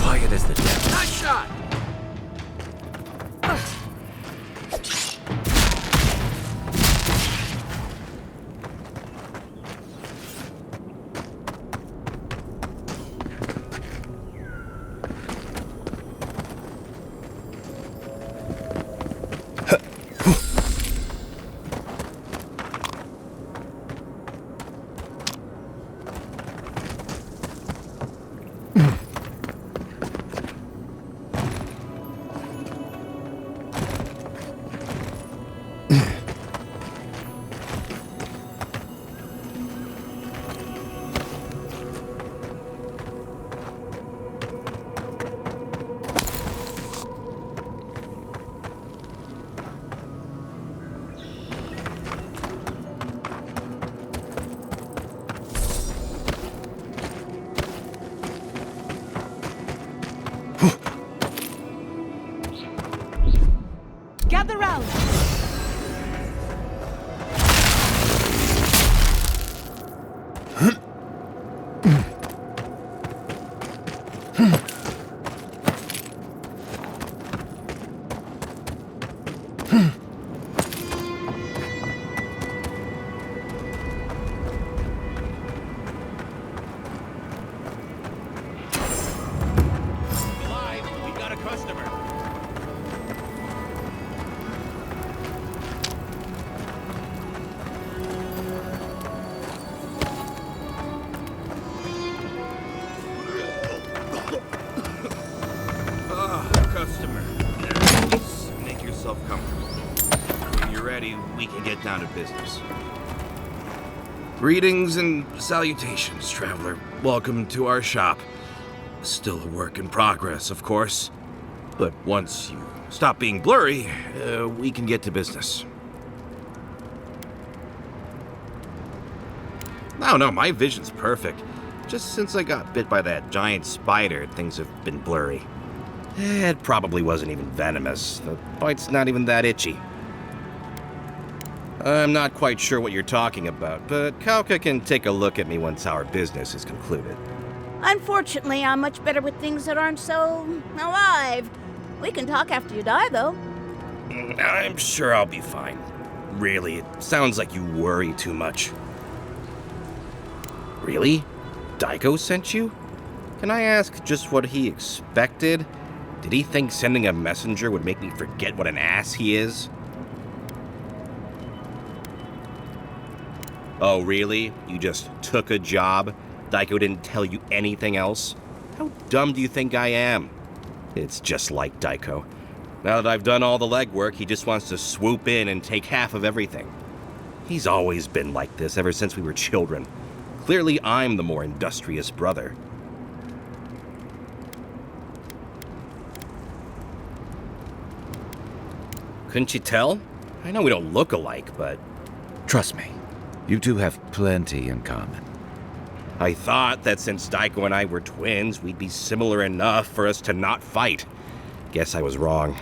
Quiet as the devil. Nice shot! Gather round! Live, we got a customer. Customer. Just make yourself comfortable. When you're ready, we can get down to business. Greetings and salutations, traveler. Welcome to our shop. Still a work in progress, of course. But once you stop being blurry, we can get to business. No, my vision's perfect. Just since I got bit by that giant spider, things have been blurry. It probably wasn't even venomous. The bite's not even that itchy. I'm not quite sure what you're talking about, but Kauka can take a look at me once our business is concluded. Unfortunately, I'm much better with things that aren't so alive. We can talk after you die, though. I'm sure I'll be fine. Really, it sounds like you worry too much. Really? Daiko sent you? Can I ask just what he expected? Did he think sending a messenger would make me forget what an ass he is? Oh, really? You just took a job? Daiko didn't tell you anything else? How dumb do you think I am? It's just like Daiko. Now that I've done all the legwork, he just wants to swoop in and take half of everything. He's always been like this ever since we were children. Clearly, I'm the more industrious brother. Couldn't you tell? I know we don't look alike, but... Trust me, you two have plenty in common. I thought that since Daiko and I were twins, we'd be similar enough for us to not fight. Guess I was wrong.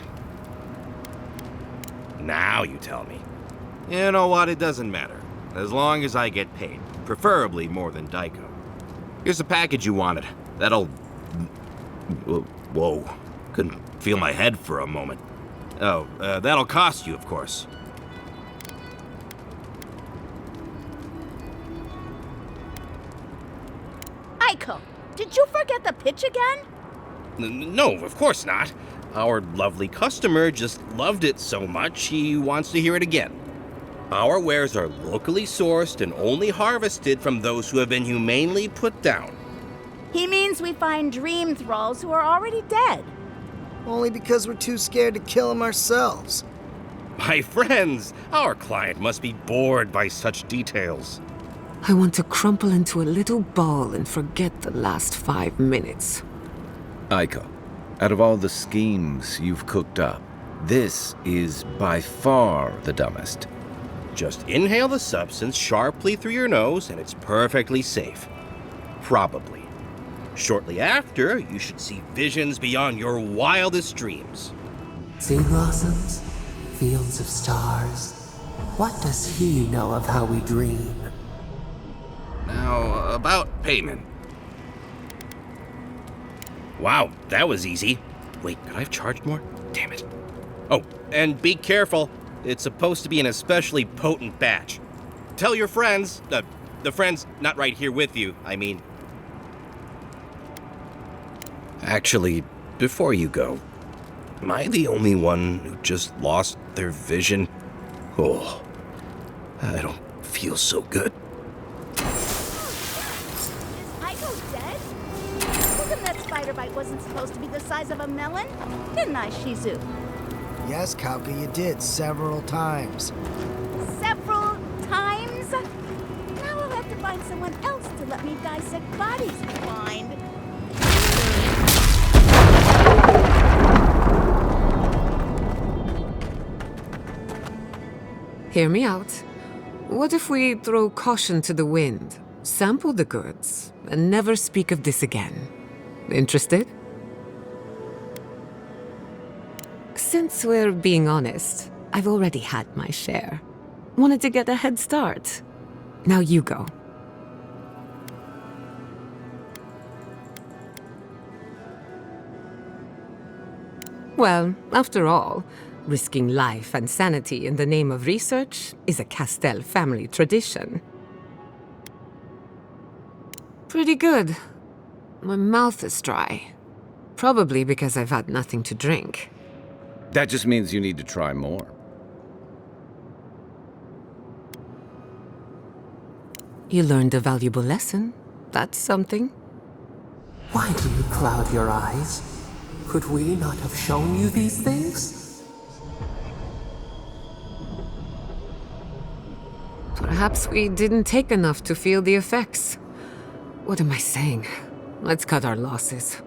Now you tell me. You know what? It doesn't matter. As long as I get paid. Preferably more than Daiko. Here's the package you wanted. That'll... Whoa. Couldn't feel my head for a moment. Oh, that'll cost you, of course. Aiko, did you forget the pitch again? No, of course not. Our lovely customer just loved it so much he wants to hear it again. Our wares are locally sourced and only harvested from those who have been humanely put down. He means we find dream thralls who are already dead. Only because we're too scared to kill them ourselves. My friends, our client must be bored by such details. I want to crumple into a little ball and forget the last 5 minutes. Aiko, out of all the schemes you've cooked up, this is by far the dumbest. Just inhale the substance sharply through your nose and it's perfectly safe. Probably. Shortly after, you should see visions beyond your wildest dreams. Sea blossoms, fields of stars. What does he know of how we dream? Now, about payment. Wow, that was easy. Wait, could I have charged more? Damn it. Oh, and be careful. It's supposed to be an especially potent batch. Tell your friends, the friends not right here with you, I mean. Actually, before you go, am I the only one who just lost their vision? Oh, I don't feel so good. Is Tycho dead? How come that spider bite wasn't supposed to be the size of a melon? Didn't I, Shizu? Yes, Kauka, you did several times. Several times? Now I'll have to find someone else to let me dissect bodies blind. Hear me out. What if we throw caution to the wind, sample the goods, and never speak of this again? Interested? Since we're being honest, I've already had my share. Wanted to get a head start. Now you go. Well, after all, risking life and sanity in the name of research is a Castell family tradition. Pretty good. My mouth is dry. Probably because I've had nothing to drink. That just means you need to try more. You learned a valuable lesson. That's something. Why do you cloud your eyes? Could we not have shown you these things? Perhaps we didn't take enough to feel the effects. What am I saying? Let's cut our losses.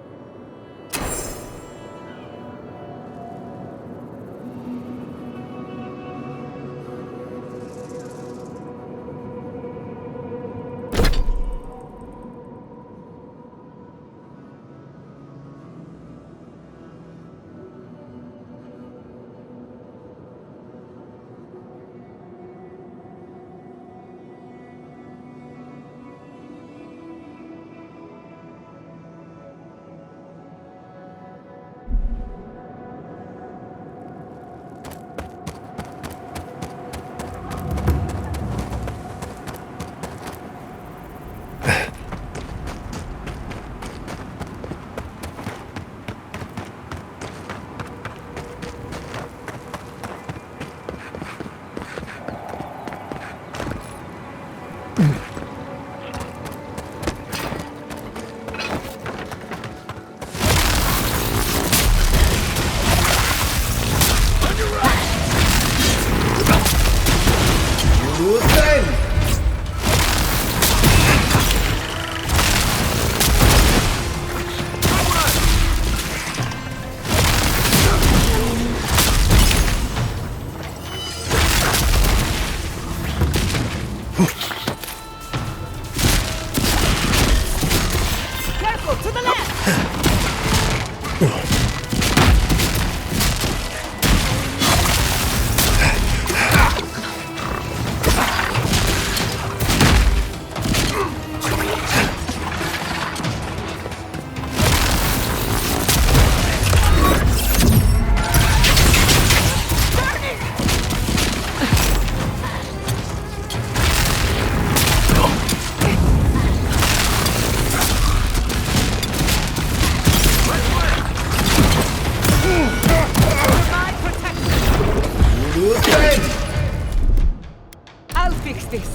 I'll fix this.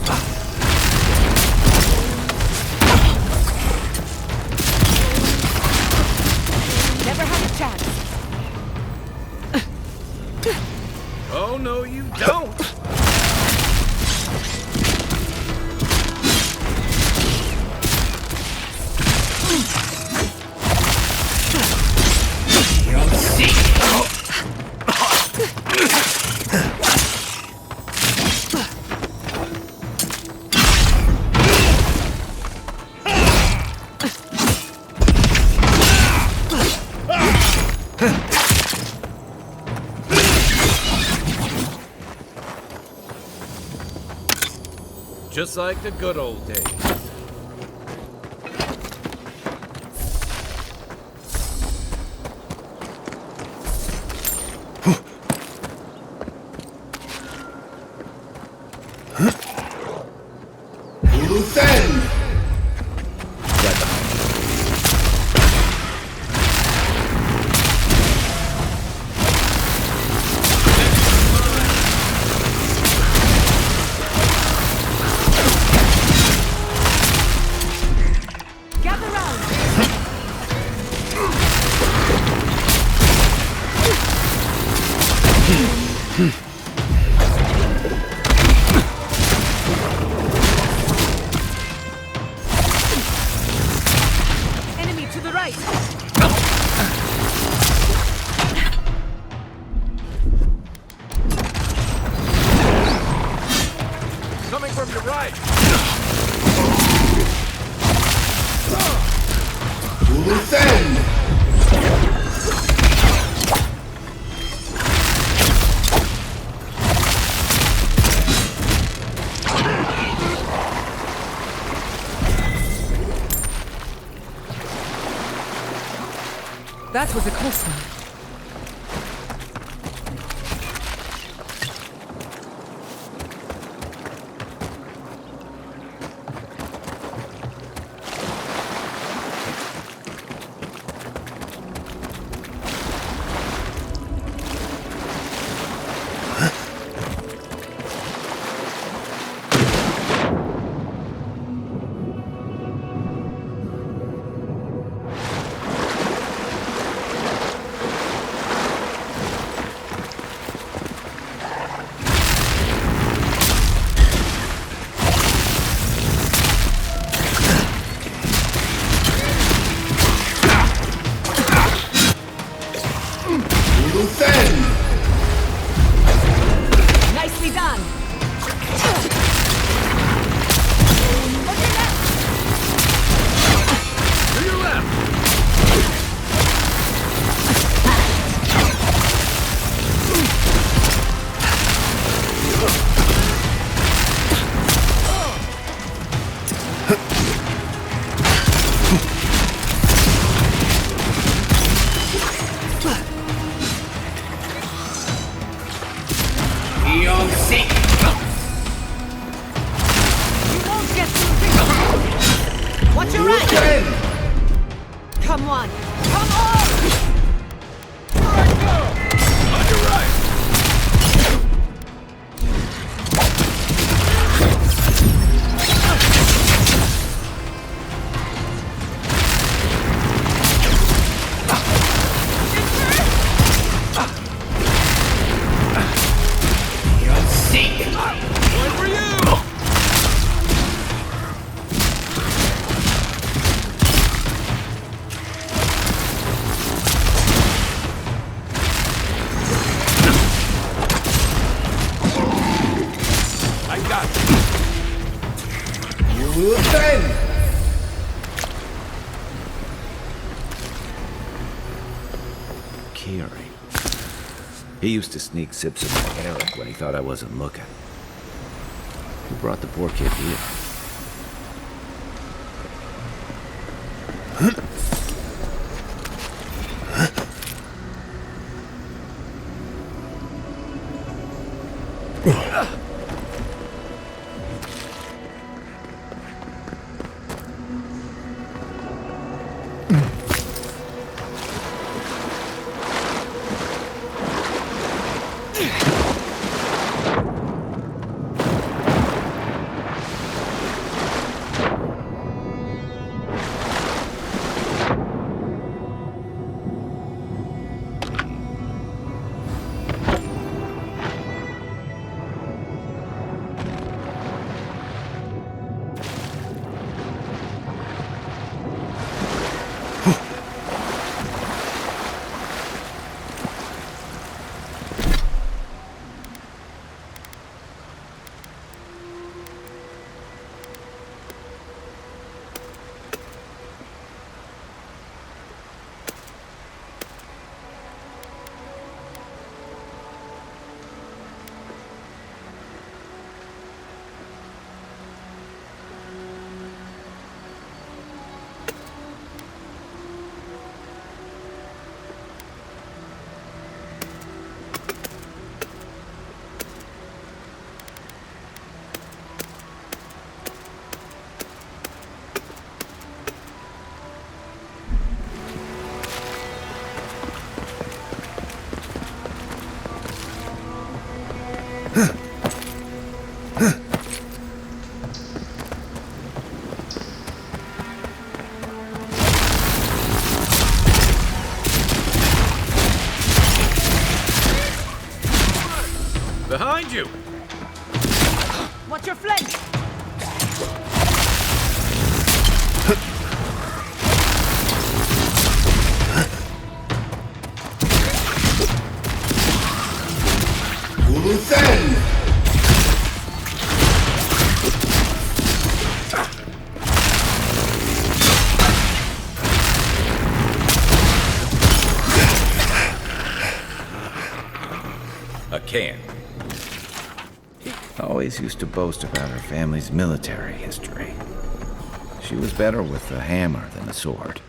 Never had a chance. Oh, no, you don't! You'll see! Just like the good old days. Right behind you. Gather round. Enemy to the right. Coming from your right. That was a close one. Nicely done. To your left. You won't get through this. Watch your right. Come on. Come on. On your right. One for you. I got Kiri. He used to sneak sips of my Eric when he thought I wasn't looking. Who brought the poor kid here? you! Watch your flank! A can. Always used to boast about her family's military history. She was better with a hammer than a sword.